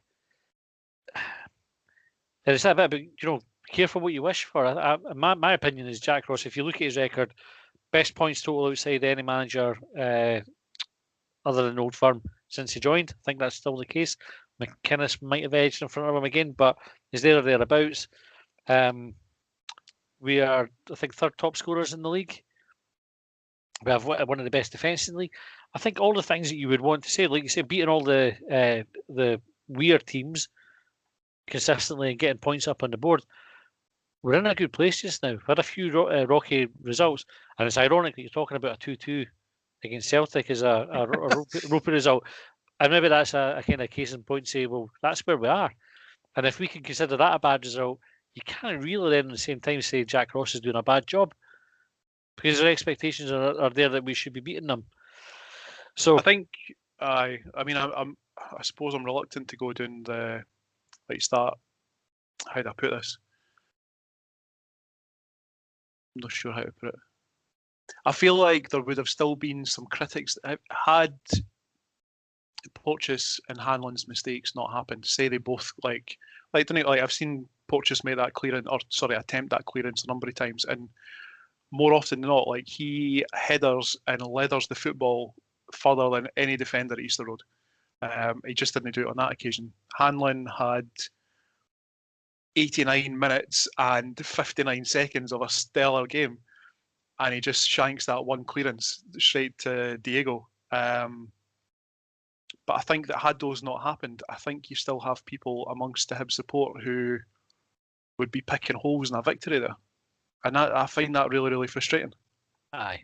it's a bit about, careful what you wish for. My opinion is Jack Ross, if you look at his record, best points total outside any manager other than Old Firm since he joined. I think that's still the case. McInnes might have edged in front of him again, but he's there or thereabouts. We are, I think, 3rd top scorers in the league. We have one of the best defences in the league. I think all the things that you would want to say, like you say, beating all the weird teams consistently and getting points up on the board. we're in a good place just now. We've had a few rocky results, and it's ironic that you're talking about a 2-2 against Celtic as a ropey result. And maybe that's a kind of case in point to say, well, that's where we are. And if we can consider that a bad result, you can't really then at the same time say Jack Ross is doing a bad job, because their expectations are there that we should be beating them. So I think I suppose I'm reluctant to go down the start. How do I put this? I'm not sure how to put it. I feel like there would have still been some critics had Porteous and Hanlon's mistakes not happened. Say they both like I've seen Porteous make that clearance, attempt that clearance a number of times, and more often than not, like he headers and leathers the football further than any defender at Easter Road. He just didn't do it on that occasion. Hanlon had 89 minutes and 59 seconds of a stellar game, and he just shanks that one clearance straight to Diego. But I think that had those not happened, I think you still have people amongst the Hibs support who would be picking holes in a victory there. And I find that really, really frustrating. Aye.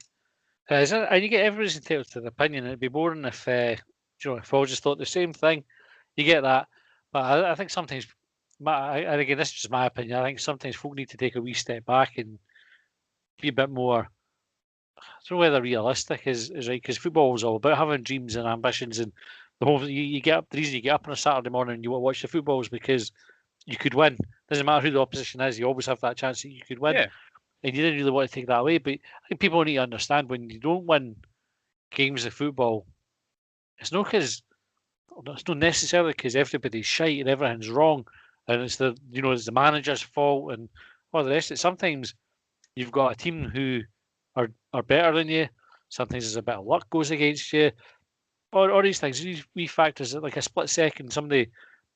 And you get everybody's entitled to their opinion. It'd be boring if if all just thought the same thing. You get that. But I think sometimes, and again, this is just my opinion, I think sometimes folk need to take a wee step back and be a bit more, I don't know whether realistic is right, because football is all about having dreams and ambitions, and the whole you get up. The reason you get up on a Saturday morning and you want to watch the football is because you could win. Doesn't matter who the opposition is, you always have that chance that you could win. Yeah. And you didn't really want to take that away. But I think people need to understand, when you don't win games of football, it's not necessarily because everybody's shite and everything's wrong, and it's the manager's fault and all the rest of it. Sometimes you've got a team who are better than you. Sometimes there's a bit of luck goes against you. Or these things, these wee factors, like a split second, somebody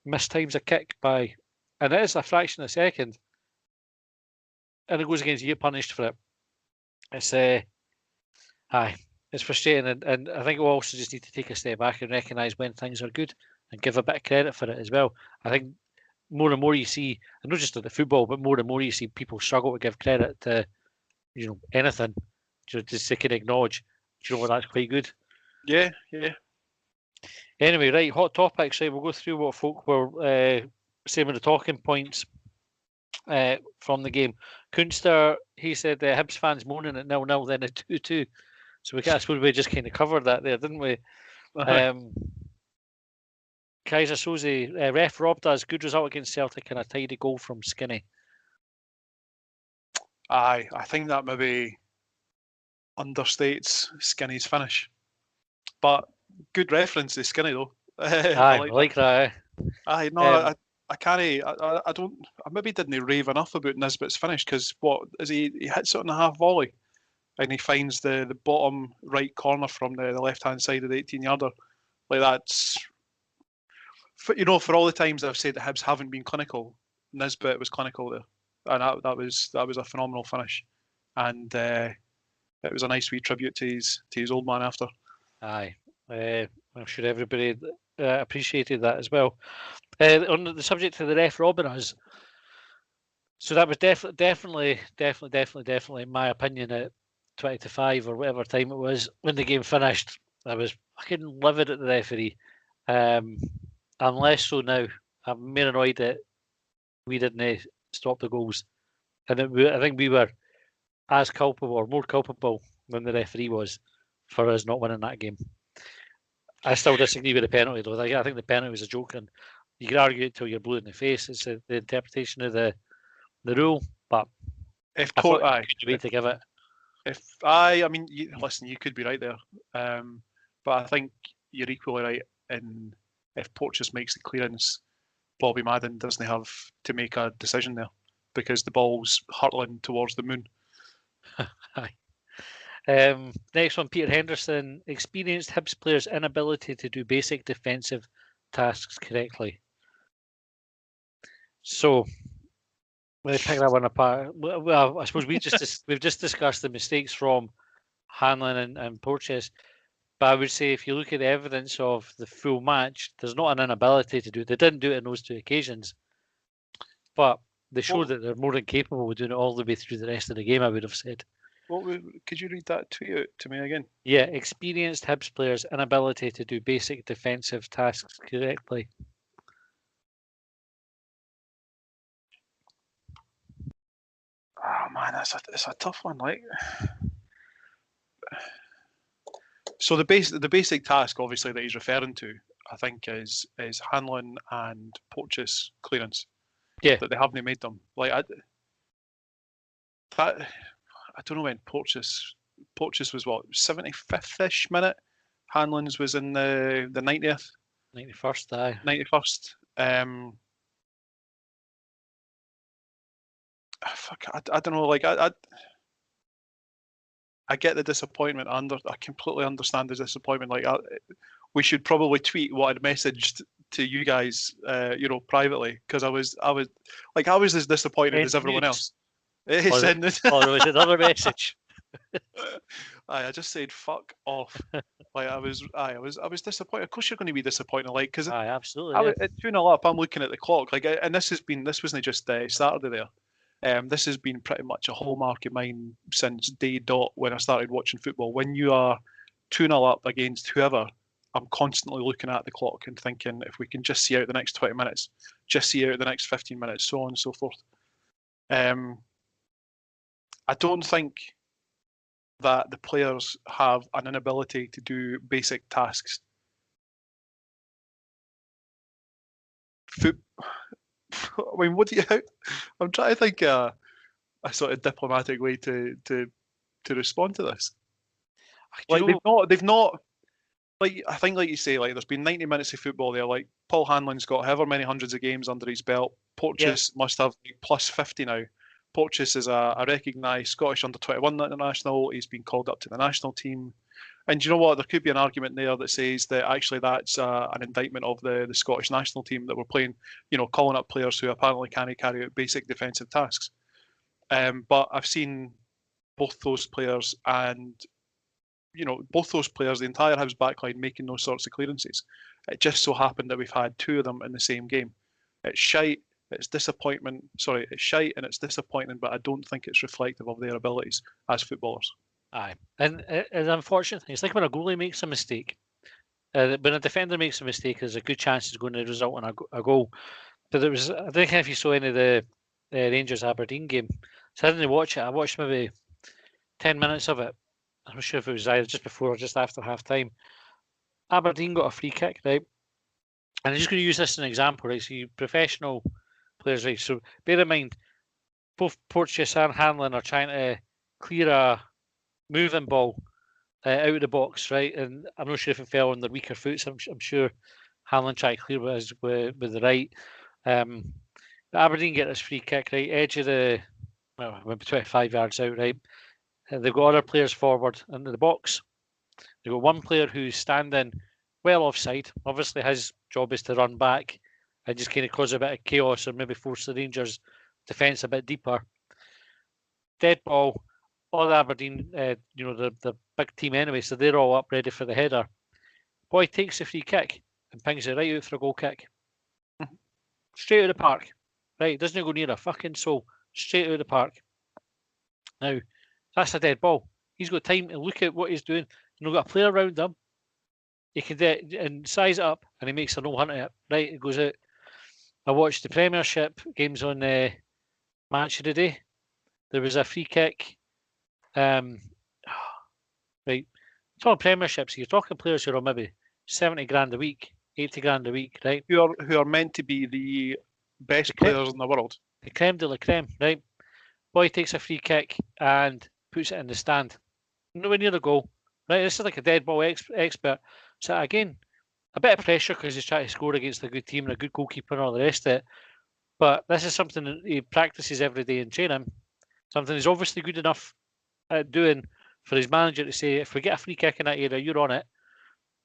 mistimes a kick by, and it is a fraction of a second, and it goes against you, punished for it. It's it's frustrating, and I think we also just need to take a step back and recognise when things are good and give a bit of credit for it as well. I think more and more you see, and not just at the football, but more and more you see people struggle to give credit to anything, just they can acknowledge, that's quite good. Yeah. Anyway, right, hot topics. We'll go through what folk were saying with the talking points from the game. Kunster, he said Hibs fans moaning at 0-0, then a 2-2. So I suppose we just kind of covered that there, didn't we? Kaiser Soze, ref robbed us. Good result against Celtic and a tidy goal from Skinny. Aye, I think that maybe understates Skinny's finish. But good reference to Skinny though. I like that. Aye, no, I can't. I don't. I maybe didn't rave enough about Nisbet's finish, because what is he hits it on a half volley, and he finds the bottom right corner from the left hand side of the 18-yarder. Like that's, for all the times I've said that Hibs haven't been clinical, Nisbet was clinical there, and that was a phenomenal finish, and it was a nice wee tribute to his old man after. Aye, I'm sure everybody appreciated that as well. On the subject of the ref robbing us, so that was definitely, in my opinion, at 20-5 or whatever time it was when the game finished, I was fucking livid at the referee. I'm less so now. I'm more annoyed that we didn't stop the goals, and I think we were as culpable or more culpable than the referee was for us not winning that game. I still disagree with the penalty though. I think the penalty was a joke, and you can argue it till you're blue in the face. It's the interpretation of the rule, but If I thought it was a way to give it. Listen, you could be right there, but I think you're equally right in if Porteous makes the clearance, Bobby Madden doesn't have to make a decision there because the ball's hurtling towards the moon. Next one, Peter Henderson. Experienced Hibs players' inability to do basic defensive tasks correctly. So, let me pick that one apart. Well, I suppose we've just discussed the mistakes from Hanlon and Porteous. But I would say if you look at the evidence of the full match, there's not an inability to do it. They didn't do it in those two occasions. But They show that they're more than capable of doing it all the way through the rest of the game, I would have said. Could you read that tweet out to me again? Yeah, experienced Hibs players' inability to do basic defensive tasks correctly. Oh man, it's a tough one. Like, so the basic task, obviously, that he's referring to, I think, is handling and purchase clearance. Yeah. That they haven't made them. Like I don't know when purchase was what, 75th-ish minute. Hanlon's was in the 90th. 91st, aye. 91st. I don't know. Like I get the disappointment. I completely understand the disappointment. Like we should probably tweet what I'd messaged to you guys, privately, because I was as disappointed as everyone else. Or was it another message? I just said fuck off. Like I was disappointed. Of course you're going to be disappointed, like, because absolutely. At 2-0 up, I'm looking at the clock, like, and this wasn't just Saturday there. This has been pretty much a hallmark of mine since day dot when I started watching football. When you are 2-0 up against whoever, I'm constantly looking at the clock and thinking, if we can just see out the next 20 minutes, just see out the next 15 minutes, so on and so forth. I don't think that the players have an inability to do basic tasks. I mean, what do you? I'm trying to think a sort of diplomatic way to respond to this. Like they've not. Like I think, like you say, like there's been 90 minutes of football there. Like Paul Hanlon's got however many hundreds of games under his belt. Porteous must have plus 50 now. Porteous is a recognised Scottish under-21 international. He's been called up to the national team. And you know what? There could be an argument there that says that actually that's an indictment of the Scottish national team that we're playing, calling up players who apparently can't carry out basic defensive tasks. But I've seen both those players and, the entire Hibs backline making those sorts of clearances. It just so happened that we've had two of them in the same game. It's shite. It's disappointment. Sorry, it's shite and it's disappointing, but I don't think it's reflective of their abilities as footballers. Aye, and the unfortunate thing, it's like when a goalie makes a mistake. When a defender makes a mistake, there's a good chance it's going to result in a goal. But I don't know if you saw any of the Rangers Aberdeen game. So I didn't watch it. I watched maybe 10 minutes of it. I'm not sure if it was either just before or just after half time. Aberdeen got a free kick, right? And I'm just going to use this as an example, right? So you professional players, right? So bear in mind, both Porteous and Hanlon are trying to clear a moving ball out of the box, right? And I'm not sure if it fell on their weaker foot. So I'm sure Hanlon tried to clear with the right. Aberdeen get this free kick, right? Edge of maybe 25 yards out, right? They've got other players forward into the box. They've got one player who's standing well offside. Obviously, his job is to run back and just kind of cause a bit of chaos or maybe force the Rangers' defence a bit deeper. Dead ball. All the Aberdeen, the big team anyway, so they're all up ready for the header. Boy takes the free kick and pings it right out for a goal kick. Straight out of the park. Right, doesn't go near a fucking soul. Straight out of the park. Now, that's a dead ball. He's got time to look at what he's doing. Got a player around him. He can and size it up, and he makes a no hunt at it. Right, it goes out. I watched the Premiership games on Match of the Day. There was a free kick. Right, it's all Premierships. So you're talking players who are on maybe 70 grand a week, 80 grand a week, right? Who are meant to be the best players in the world. The creme de la creme, right? Boy takes a free kick and puts it in the stand. Nowhere near the goal. Right, this is like a dead ball expert. So again, a bit of pressure because he's trying to score against a good team and a good goalkeeper and all the rest of it. But this is something that he practices every day in training. Something he's obviously good enough at doing for his manager to say, if we get a free kick in that area, you're on it.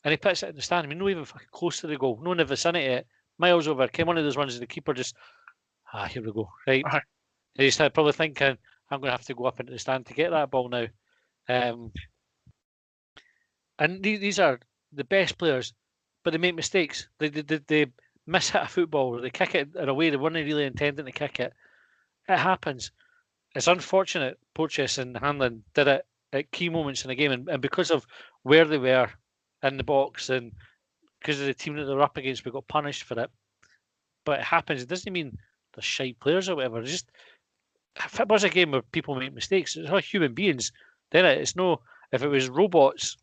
And he puts it in the stand. I mean, not even fucking close to the goal. No in the vicinity. Miles over. Came one of those ones the keeper just, here we go. Right. And he's probably thinking, I'm going to have to go up into the stand to get that ball now. And these are the best players, but they make mistakes. They miss hit a football, or they kick it in a way they weren't really intending to kick it. it happens. It's unfortunate Poches and Hanlon did it at key moments in the game, and because of where they were in the box and because of the team that they were up against, we got punished for it. But it happens. It doesn't mean they're shite players or whatever. It's just football's a game where people make mistakes. It's not human beings. Then it's no. If it was robots,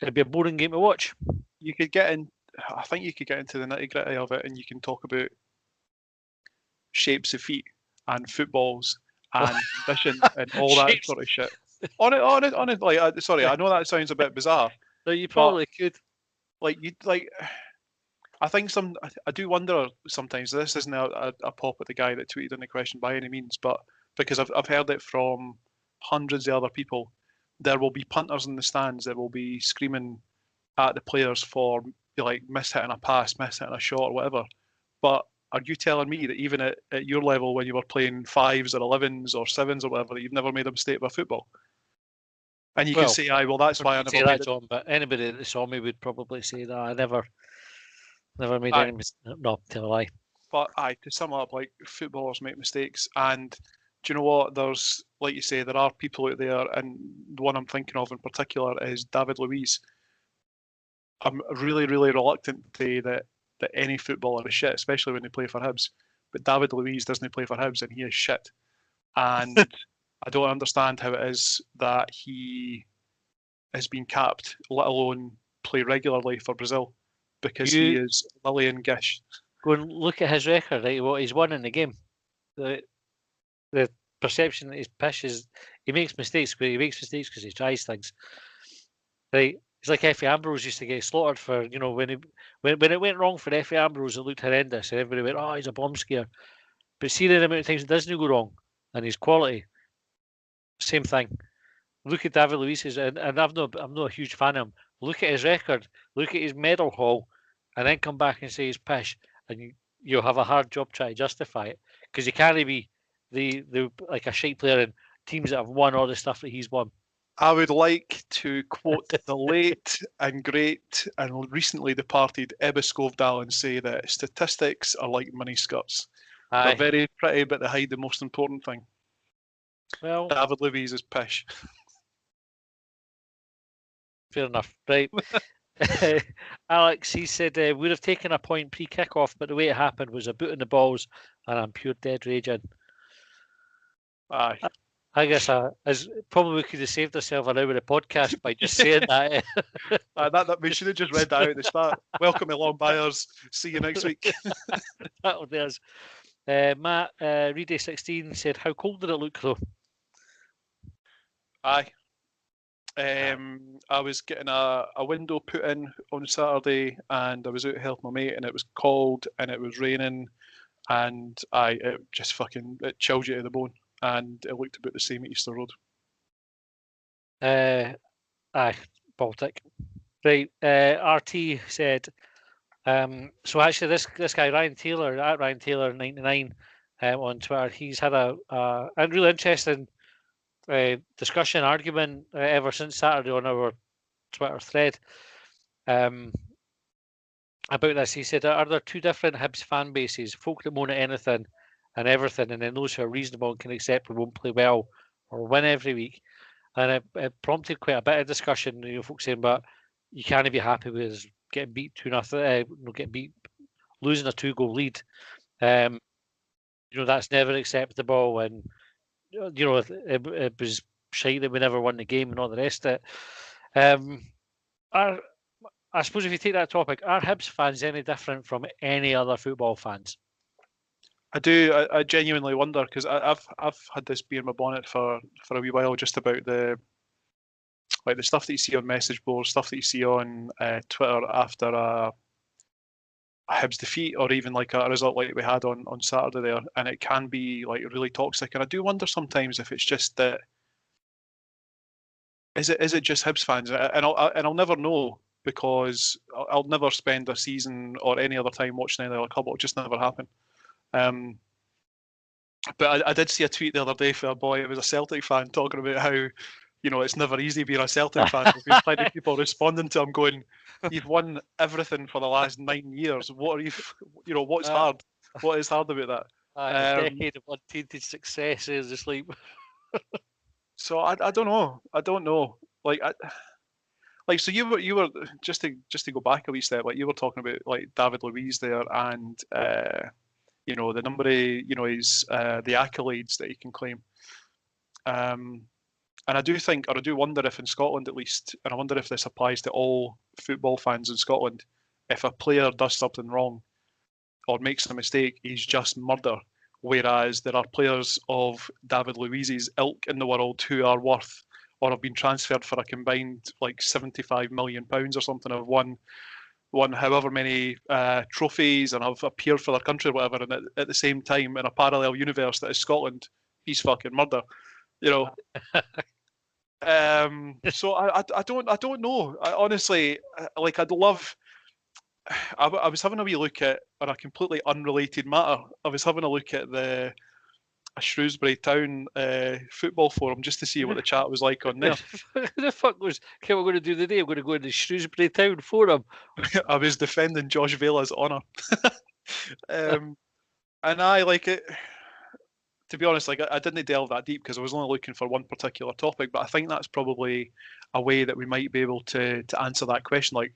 it'd be a boring game to watch. You could get in. I think you could get into the nitty gritty of it, and you can talk about shapes of feet and footballs and condition and all that sort of shit. On it. Like, sorry, I know that sounds a bit bizarre. No, you probably could. Like you like. I think I do wonder sometimes. This isn't a pop at the guy that tweeted in the question by any means, but because I've heard it from hundreds of other people, there will be punters in the stands that will be screaming at the players for like miss-hitting a pass, miss-hitting a shot, or whatever. But are you telling me that even at your level, when you were playing 5s or 11s or 7s or whatever, that you've never made a mistake with football? And you can say, "Aye, well, that's why I never made it." John, but anybody that saw me would probably say that I never made any mistake. No, tell a lie. But to sum up, like, footballers make mistakes, and do you know what? There's, like you say, there are people out there, and the one I'm thinking of in particular is David Luiz. I'm really, really reluctant to say that any footballer is shit, especially when they play for Hibs. But David Luiz doesn't play for Hibs, and he is shit. And I don't understand how it is that he has been capped, let alone play regularly for Brazil, because he is Lillian Gish. Go and look at his record, right? What he's won in the game. The perception that he's pish is he makes mistakes, but he makes mistakes because he tries things. Right? It's like Effie Ambrose used to get slaughtered for, when it went wrong for Effie Ambrose, it looked horrendous, and everybody went, "Oh, he's a bomb scare." But see the amount of times it doesn't go wrong, and his quality, same thing. Look at David Luiz's, and I'm not a huge fan of him. Look at his record, look at his medal haul, and then come back and say he's pish, and you'll have a hard job trying to justify it, because you can't be the like a shite player in teams that have won all the stuff that he's won. I would like to quote the late and great and recently departed Ebba Skovdal and say that statistics are like miniskirts. They're very pretty, but they hide the most important thing. Well, David Luiz is pish. Fair enough, right? Alex, he said, would have taken a point pre-kickoff, but the way it happened was a boot in the balls, and I'm pure dead raging. Aye. I guess as probably could have saved herself an hour of the podcast by just saying that. That we should have just read that out at the start. Welcome to Longbangers. See you next week. That'll do us. Matt, Reedy 16 said, "How cold did it look though?" Aye. I was getting a window put in on Saturday, and I was out helping my mate, and it was cold and it was raining, and it just it chilled you to the bone, and it looked about the same at Easter Road. Aye, Baltic. Right. RT said, so actually this guy Ryan Taylor at Ryan Taylor 99 on Twitter, he's had a really interesting discussion, argument ever since Saturday on our Twitter thread about this. He said, are there two different Hibs fan bases, folk that moan at anything and everything, and then those who are reasonable and can accept we won't play well or win every week? And it prompted quite a bit of discussion, folks saying, but you can't be happy with getting beat 2-0, losing a 2-goal lead. That's never acceptable, and it was shite that we never won the game and all the rest of it. I suppose if you take that topic, are Hibs fans any different from any other football fans? I do. I genuinely wonder, because I've had this bee in my bonnet for a wee while, just about the stuff that you see on message boards, stuff that you see on Twitter after a Hibs defeat, or even like a result like we had on Saturday there, and it can be like really toxic. And I do wonder sometimes if it's just that. Is it just Hibs fans? And I'll never know, because I'll never spend a season or any other time watching any other club. It'll just never happen. But I did see a tweet the other day from a boy. It was a Celtic fan talking about how, it's never easy being a Celtic fan. There's been plenty of people responding to him going, "You've won everything for the last 9 years. What are you? What's hard? What is hard about that?" A decade of untainted success is just like. So I don't know. I don't know. Like so you were just to go back a wee step. Like you were talking about like David Luiz there, and the number of his the accolades that he can claim. And I do think, or I do wonder if in Scotland at least, and I wonder if this applies to all football fans in Scotland, if a player does something wrong or makes a mistake, he's just murder. Whereas there are players of David Luiz's ilk in the world who are worth or have been transferred for a combined like £75 million or something, have won however many trophies and have appeared for their country or whatever, and at the same time in a parallel universe that is Scotland, he's fucking murder. So I don't know. I honestly, like, I'd love. I was having a wee look at, on a completely unrelated matter, I was having a look at a Shrewsbury Town football forum just to see what the chat was like on there. Who the fuck was, okay, we're going to do today? I'm going to go in the Shrewsbury Town forum. I was defending Josh Vela's honour. And I like it. To be honest, like I didn't delve that deep because I was only looking for one particular topic, but I think that's probably a way that we might be able to answer that question. Like,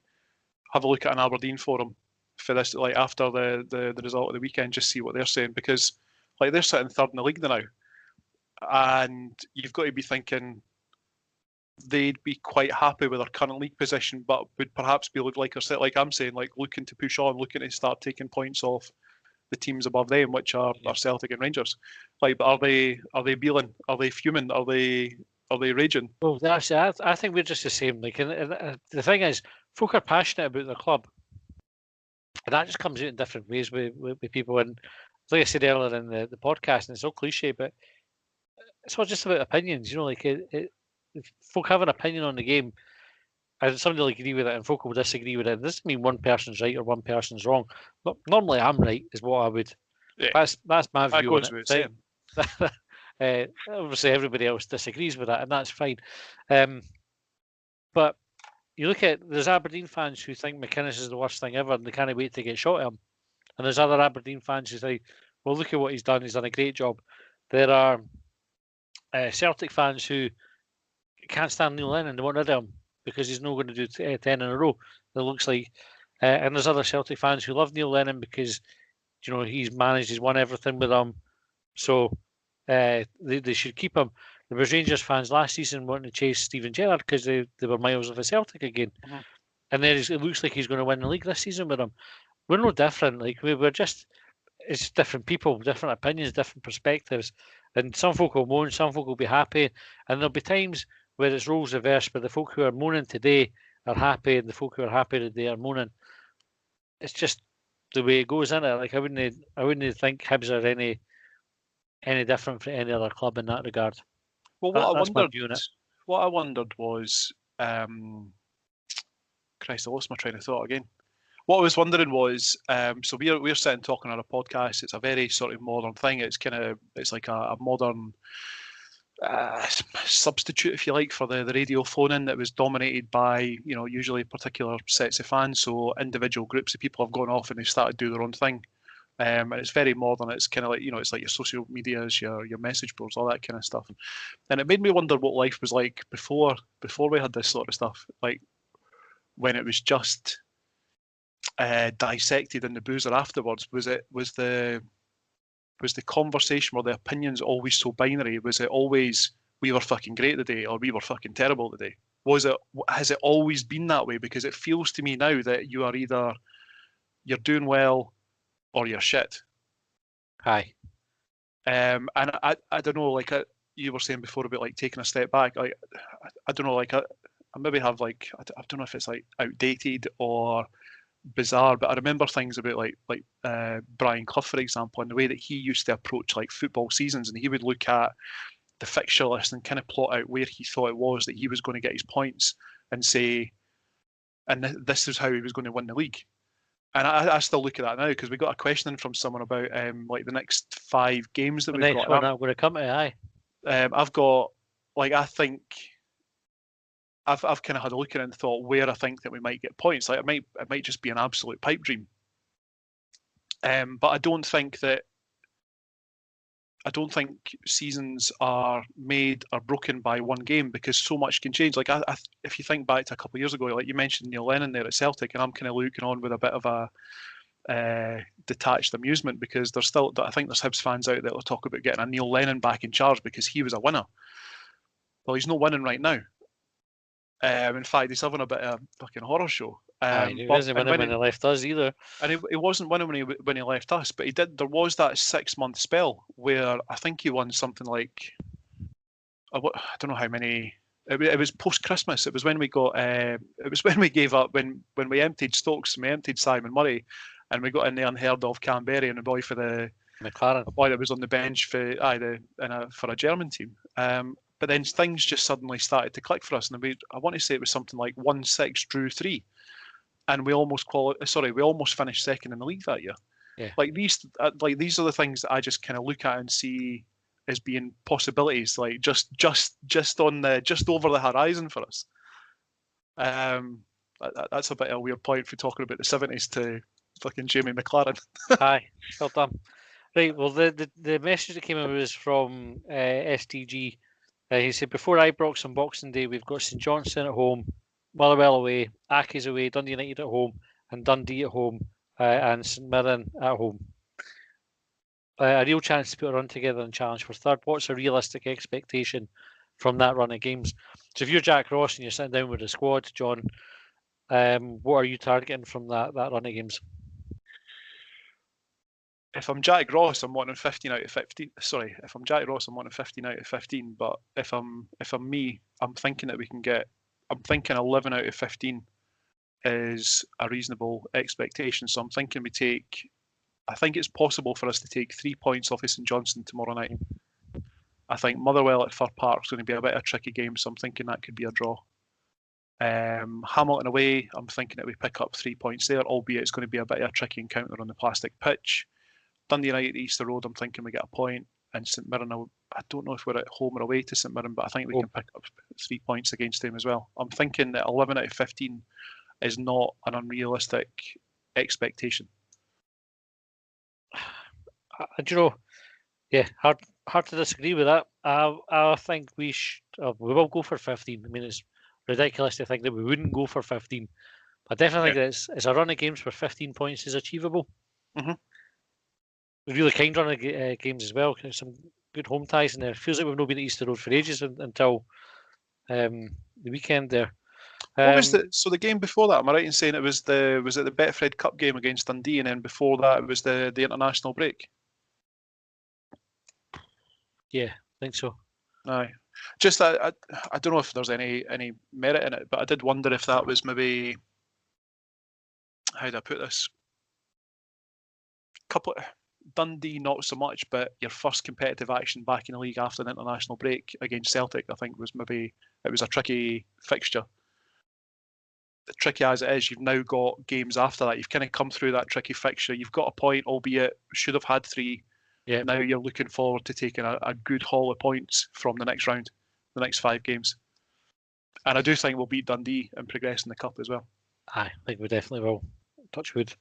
have a look at an Aberdeen forum for this, like after the result of the weekend, just see what they're saying, because like they're sitting third in the league now, and you've got to be thinking they'd be quite happy with their current league position, but would perhaps be like I'm saying, like looking to push on, looking to start taking points off the teams above them, which are Celtic and Rangers. Like, but are they beeling? Are they fuming? Are they raging? Well, actually, I think we're just the same. Like, and the thing is, folk are passionate about their club, and that just comes out in different ways with people. And like I said earlier in the podcast, and it's all cliche, but it's all just about opinions. Like if folk have an opinion on the game, and somebody will agree with it, and folk will disagree with it. It doesn't mean one person's right or one person's wrong. But normally, I'm right, is what I would. Yeah. That's my view. That goes without saying. Obviously, everybody else disagrees with that, and that's fine. But you look at, there's Aberdeen fans who think McInnes is the worst thing ever, and they can't wait to get shot at him. And there's other Aberdeen fans who say, well, look at what he's done. He's done a great job. There are Celtic fans who can't stand Neil Lennon. They want rid of him because he's not going to do 10 in a row. It looks like. And there's other Celtic fans who love Neil Lennon because, he's managed, he's won everything with them. So they should keep him. There was Rangers fans last season wanting to chase Steven Gerrard because they were miles of a Celtic again. Mm-hmm. And then it looks like he's going to win the league this season with them. We're no different. Like, we're just, it's different people, different opinions, different perspectives. And some folk will moan, some folk will be happy. And there'll be times where it's roles reversed, where the folk who are moaning today are happy and the folk who are happy today are moaning. It's just the way it goes, isn't it? Like, I wouldn't think Hibs are any different from any other club in that regard. Well, what I wondered was, Christ, I lost my train of thought again. What I was wondering was, so we're sitting talking on a podcast. It's a very sort of modern thing. It's like a modern substitute, if you like, for the radio phone-in that was dominated by, usually particular sets of fans. So individual groups of people have gone off and they've started to do their own thing. And it's very modern. It's kind of like, it's like your social medias, your message boards, all that kind of stuff. And it made me wonder what life was like before we had this sort of stuff. Like, when it was just dissected in the boozer afterwards. Was the conversation, were the opinions always so binary? Was it always we were fucking great today or we were fucking terrible today? Has it always been that way? Because it feels to me now that you are either you're doing well or you're shit. Hi. And I don't know, like you were saying before about like taking a step back. I don't know, like I maybe have like I don't know if it's like outdated or bizarre, but I remember things about like Brian Clough, for example, and the way that he used to approach like football seasons, and he would look at the fixture list and kind of plot out where he thought it was that he was going to get his points and say, and this is how he was going to win the league. And I still look at that now because we got a question from someone about like the next 5 games that we've got. I'm going to come to. Aye. I've got like I think I've kind of had a look at it and thought where I think that we might get points. Like it might just be an absolute pipe dream. But I don't think that I don't think seasons are made or broken by one game because so much can change. Like if you think back to a couple of years ago, like you mentioned Neil Lennon there at Celtic, and I'm kind of looking on with a bit of a detached amusement because there's still, I think there's Hibs fans out there that will talk about getting a Neil Lennon back in charge because he was a winner. Well, he's not winning right now. In fact, he's having a bit of a fucking horror show. He wasn't winning when he left us either. And he wasn't winning when he left us, but he did. There was that 6-month spell where I think he won something like I don't know how many. It was post Christmas. It was when we got. It was when we gave up when we emptied Stokes and we emptied Simon Murray, and we got in the unheard of Canberra and a boy for the McLaren, a boy that was on the bench for for a German team. But then things just suddenly started to click for us, and I want to say it was something like 1-6 drew 3, and we almost finished second in the league that year. Yeah. Like these are the things that I just kind of look at and see as being possibilities, like just over the horizon for us. That's a bit of a weird point for talking about the 70s to fucking Jamie McLaren. Aye, well done. Right, well the message that came in was from STG. He said, before Ibrox on Boxing Day, we've got St Johnstone at home, Motherwell away, Accies away, Dundee United at home, and Dundee at home, and St Mirren at home. A real chance to put a run together and challenge for third. What's a realistic expectation from that run of games? So if you're Jack Ross and you're sitting down with the squad, John, what are you targeting from that run of games? If I'm Jack Ross, I'm wanting 15 out of 15. Sorry, if I'm Jack Ross, I'm wanting 15 out of 15. But if I'm me, I'm thinking that we can get. I'm thinking 11 out of 15 is a reasonable expectation. So I'm thinking I think it's possible for us to take 3 points off of St Johnstone tomorrow night. I think Motherwell at Fir Park is going to be a bit of a tricky game, so I'm thinking that could be a draw. Hamilton away, I'm thinking that we pick up 3 points there, albeit it's going to be a bit of a tricky encounter on the plastic pitch. Dundee United at Easter Road, I'm thinking we get a point. And St Mirren, I don't know if we're at home or away to St Mirren, but I think we can pick up 3 points against them as well. I'm thinking that 11 out of 15 is not an unrealistic expectation. Hard to disagree with that. I think we will go for 15. I mean, it's ridiculous to think that we wouldn't go for 15. I definitely think that it's a run of games where 15 points is achievable. Mm-hmm. A really kind run of games as well. Some good home ties in there. It feels like we've not been at Easter Road for ages until the weekend there. What was the game before that? Am I right in saying it was it the Betfred Cup game against Dundee, and then before that it was the international break? Yeah, I think so. Aye. Just I don't know if there's any merit in it, but I did wonder if that was maybe, how do I put this? Dundee not so much, but your first competitive action back in the league after an international break against Celtic, I think it was a tricky fixture. Tricky as it is, you've now got games after that. You've kind of come through that tricky fixture. You've got a point, albeit should have had 3. Yeah. Now you're looking forward to taking a good haul of points from the next round, the next 5 games. And I do think we'll beat Dundee and progress in the cup as well. I think we definitely will. Touch wood.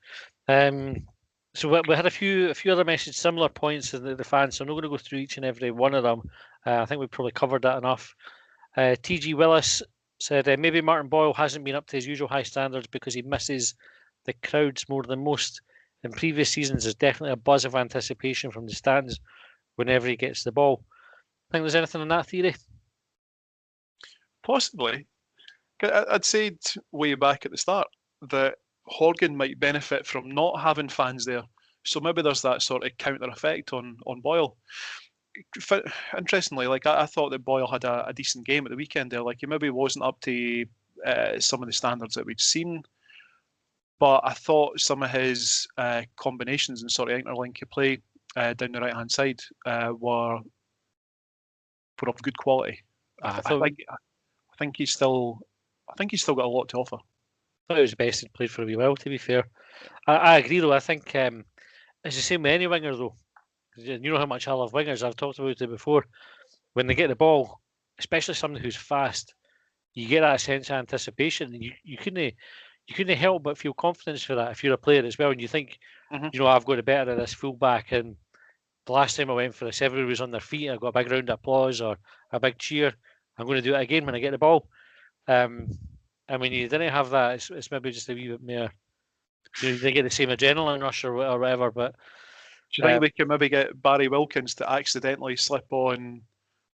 So we had a few other messages, similar points to the fans. So I'm not going to go through each and every one of them. I think we've probably covered that enough. TG Willis said maybe Martin Boyle hasn't been up to his usual high standards because he misses the crowds more than most. In previous seasons, there's definitely a buzz of anticipation from the stands whenever he gets the ball. I think there's anything on that theory? Possibly. I'd said way back at the start that Horgan might benefit from not having fans there. So maybe there's that sort of counter effect on Boyle. Interestingly, like I thought that Boyle had a decent game at the weekend there. Like he maybe wasn't up to some of the standards that we'd seen, but I thought some of his combinations and sort of interlink of play down the right hand side were of good quality. I think he's still got a lot to offer. I thought he was the best he'd played for a wee while, to be fair. I agree though. I think it's the same with any winger though. You know how much I love wingers. I've talked about it before. When they get the ball, especially somebody who's fast, you get that sense of anticipation, and you couldn't help but feel confidence for that if you're a player as well, and you think, I've got the better of this fullback, and the last time I went for this, everybody was on their feet. I got a big round of applause or a big cheer. I'm going to do it again when I get the ball. And when you didn't have that, it's maybe just a wee bit more. You didn't get the same adrenaline rush or whatever. But Do you think we can maybe get Barry Wilkins to accidentally slip on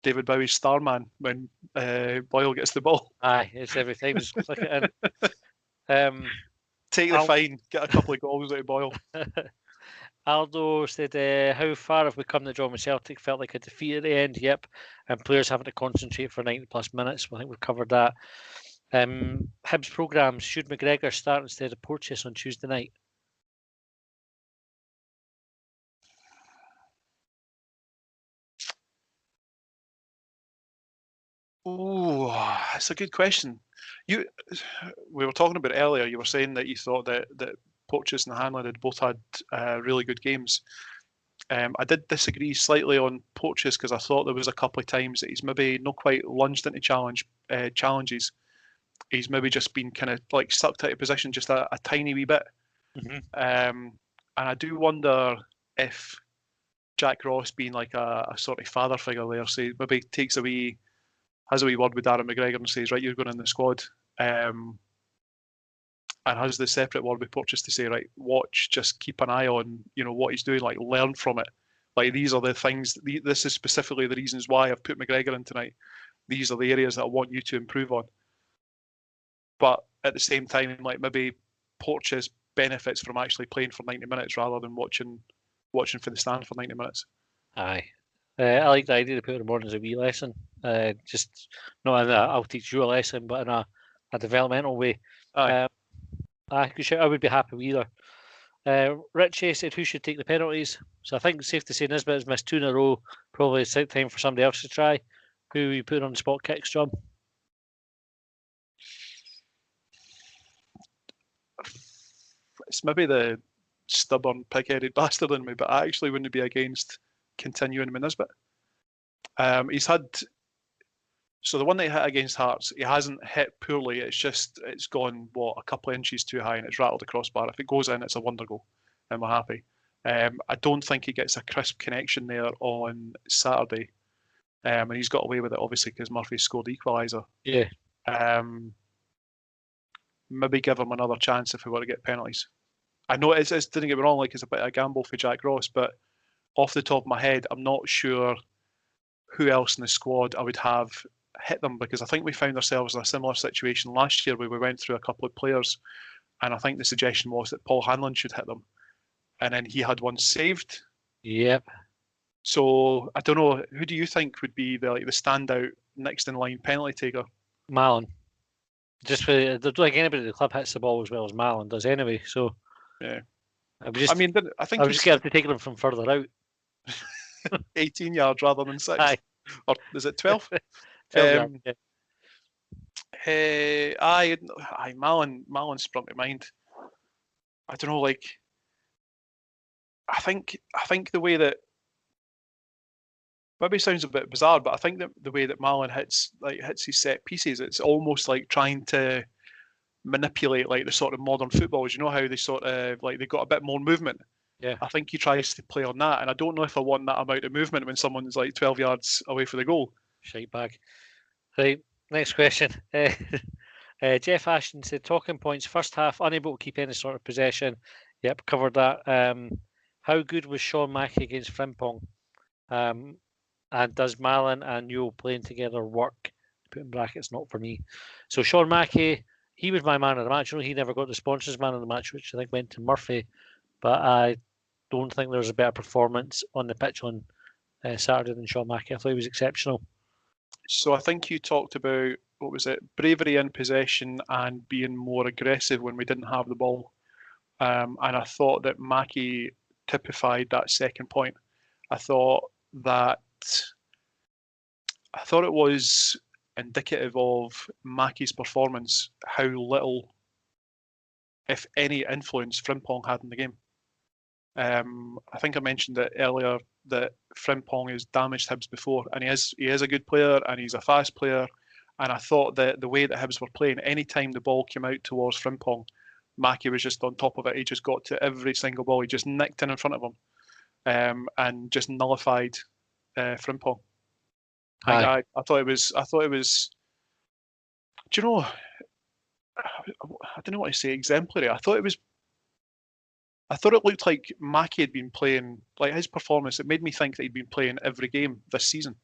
David Bowie's Starman when Boyle gets the ball? aye, it's every time. Just click it in. Take the fine, get a couple of goals out of Boyle. Aldo said, how far have we come to draw with Celtic? Felt like a defeat at the end. Yep. And players having to concentrate for 90 plus minutes. I think we've covered that. Hibs programmes. Should McGregor start instead of Porteous on Tuesday night? Oh, that's a good question. We were talking about it earlier. You were saying that you thought that Porteous and Hanlon had both had really good games. I did disagree slightly on Porteous because I thought there was a couple of times that he's maybe not quite lunged into challenges. He's maybe just been kind of like sucked out of position just a tiny wee bit. Mm-hmm. And I do wonder if Jack Ross being like a sort of father figure there, say maybe has a wee word with Darren McGregor and says, right, you're going in the squad. And has the separate word with Porteous to say, right, watch, just keep an eye on, what he's doing, like learn from it. Like these are the things, this is specifically the reasons why I've put McGregor in tonight. These are the areas that I want you to improve on. But at the same time, like maybe Porteous benefits from actually playing for 90 minutes rather than watching for the stand for 90 minutes. Aye. I like the idea to put him on as a wee lesson. Just not in a I'll teach you a lesson, but in a developmental way. Aye. I would be happy with either. Richie said, who should take the penalties? So I think it's safe to say Nisbet has missed 2 in a row. Probably it's time for somebody else to try. Who are you putting on the spot kicks, John? It's maybe the stubborn, pig-headed bastard in me, but I actually wouldn't be against continuing with Nisbet. He's had... So the one that he hit against Hearts, he hasn't hit poorly. It's gone, a couple of inches too high and it's rattled the crossbar. If it goes in, it's a wonder goal and we're happy. I don't think he gets a crisp connection there on Saturday. And he's got away with it, obviously, because Murphy scored the equaliser. Yeah. Maybe give him another chance if we were to get penalties. I know it's didn't get me wrong, like it's a bit of a gamble for Jack Ross, but off the top of my head, I'm not sure who else in the squad I would have hit them, because I think we found ourselves in a similar situation last year where we went through a couple of players and I think the suggestion was that Paul Hanlon should hit them and then he had one saved. Yep. So I don't know, who do you think would be the standout next in line penalty taker? Malin. Just for, I don't think anybody at the club hits the ball as well as Malin does anyway, so yeah. I think I'm just scared to take them from further out. 18 yards rather than 6. Aye. Or is it 12? 12 yards, yeah. Malin sprung to mind. I don't know, like I think the way that maybe sounds a bit bizarre, but I think that the way that Malin hits his set pieces, it's almost like trying to manipulate like the sort of modern footballers. You know how they sort of like they got a bit more movement. Yeah. I think he tries to play on that, and I don't know if I want that amount of movement when someone's like 12 yards away for the goal. Shite bag. Right, next question. Jeff Ashton said, talking points, first half, unable to keep any sort of possession. Yep, covered that. How good was Sean Mackey against Frimpong? And does Malin and Newell playing together work? Put in brackets, not for me. So Sean Mackey, he was my man of the match. He never got the sponsors man of the match, which I think went to Murphy. But I don't think there was a better performance on the pitch on Saturday than Sean Mackey. I thought he was exceptional. So I think you talked about, what was it, bravery in possession and being more aggressive when we didn't have the ball. And I thought that Mackey typified that second point. I thought it was indicative of Mackey's performance, how little, if any, influence Frimpong had in the game. I think I mentioned it earlier that Frimpong has damaged Hibs before, and he is a good player and he's a fast player. And I thought that the way that Hibs were playing, any time the ball came out towards Frimpong, Mackey was just on top of it. He just got to every single ball. He just nicked in front of him. and just nullified Frimpong. Aye. I thought it was. Do you know? I don't know what to say. Exemplary. I thought it looked like Mackie had been playing, like his performance. It made me think that he'd been playing every game this season,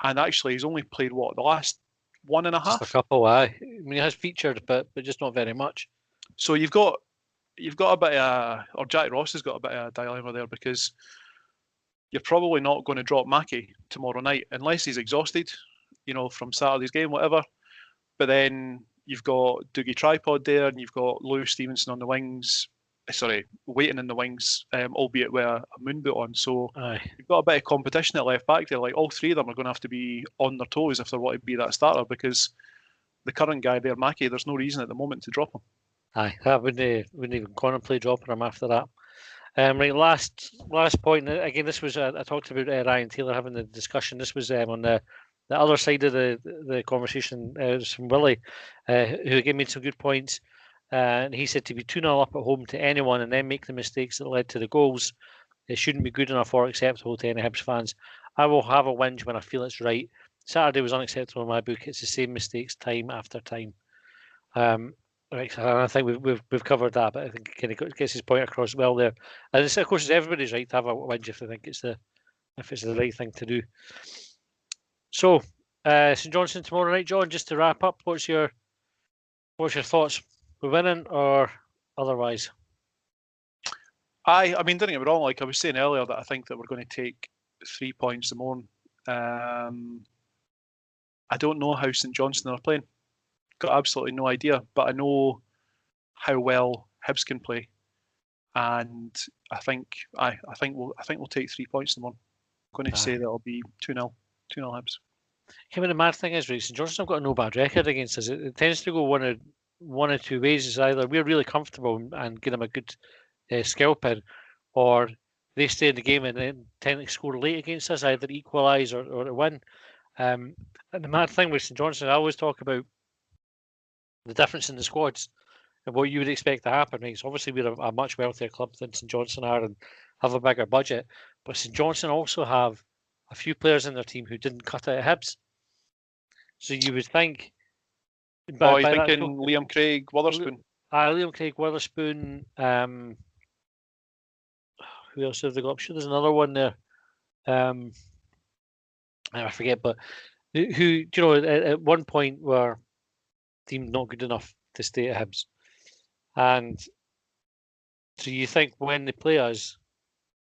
and actually he's only played the last one and a half. Just a couple. Aye. I mean, he has featured, but just not very much. So you've got a bit of or Jack Ross has got a bit of a dilemma there, because you're probably not going to drop Mackie tomorrow night unless he's exhausted, from Saturday's game, whatever. But then you've got Dougie Tripod there, and you've got Lou Stevenson on the wings. Waiting in the wings, albeit with a moon boot on. So you've got a bit of competition at left back there. Like, all three of them are going to have to be on their toes if they want to be that starter, because the current guy there, Mackie, there's no reason at the moment to drop him. Aye, I wouldn't even contemplate dropping him after that. Right, last point. Again, this was I talked about Ryan Taylor having the discussion. This was on the other side of the conversation. It was from Willie, who again made some good points. And he said to be 2-0 up at home to anyone and then make the mistakes that led to the goals, it shouldn't be good enough or acceptable to any Hibs fans. I will have a whinge when I feel it's right. Saturday was unacceptable in my book. It's the same mistakes time after time. Right, I think we've covered that, but I think he kind of gets his point across well there. And of course, it's everybody's right to have a whinge if they think it's the right thing to do. So, St Johnstone tomorrow night, John. Just to wrap up, what's your thoughts? We're winning or otherwise? I mean, don't get me wrong. Like I was saying earlier, that I think that we're going to take 3 points tomorrow. I don't know how St Johnstone are playing. Got absolutely no idea, but I know how well Hibs can play, and I think we'll take 3 points tomorrow. I'm going to say that it'll be 2-0 Hibs. I mean, the mad thing is, right, St Johnstone have got a no bad record against us. It tends to go one or two ways. Is either we're really comfortable and give them a good scalping, or they stay in the game and then tend to score late against us, either equalise or win. And the mad thing with St Johnstone, I always talk about the difference in the squads and what you would expect to happen. Right? So obviously we're a much wealthier club than St Johnstone are and have a bigger budget, but St Johnstone also have a few players in their team who didn't cut out Hibs. So you would think. You're thinking Liam Craig, Witherspoon? Liam Craig, Witherspoon. Who else have they got? I'm sure there's another one there. I forget, but who at one point were deemed not good enough to stay at Hibs, and so you think when they play us,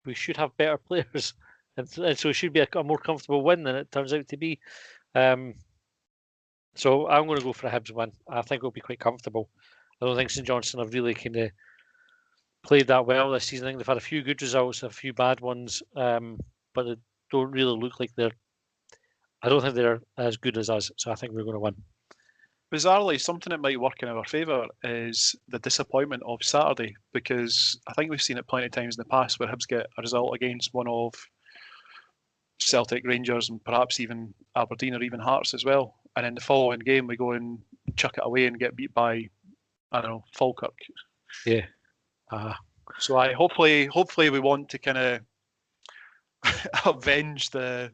we should have better players, and so it should be a more comfortable win than it turns out to be. So I'm going to go for a Hibs win. I think it'll be quite comfortable. I don't think St Johnstone have really kind of played that well this season. I think they've had a few good results, a few bad ones, but they don't really look like I don't think they're as good as us. So I think we're going to win. Bizarrely, something that might work in our favour is the disappointment of Saturday, because I think we've seen it plenty of times in the past where Hibs get a result against one of Celtic, Rangers, and perhaps even Aberdeen or even Hearts as well. And in the following game, we go and chuck it away and get beat by, I don't know, Falkirk. Yeah. So hopefully we want to kind of avenge the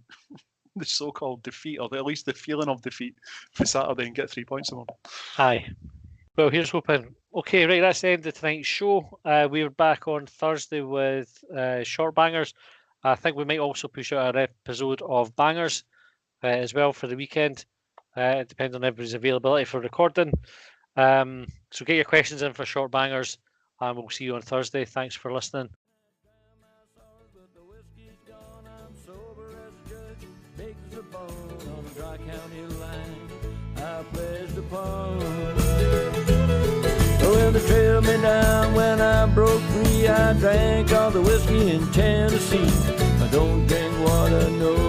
so-called defeat, or at least the feeling of defeat for Saturday, and get 3 points tomorrow. Aye. Well, here's hoping. Okay, right, that's the end of tonight's show. We're back on Thursday with Short Bangers. I think we might also push out an episode of Bangers as well for the weekend. It depends on everybody's availability for recording. So get your questions in for Short Bangers, and we'll see you on Thursday. Thanks for listening. Well, they trailed me down when I broke free. I drank all the whiskey in Tennessee. I don't drink water, no.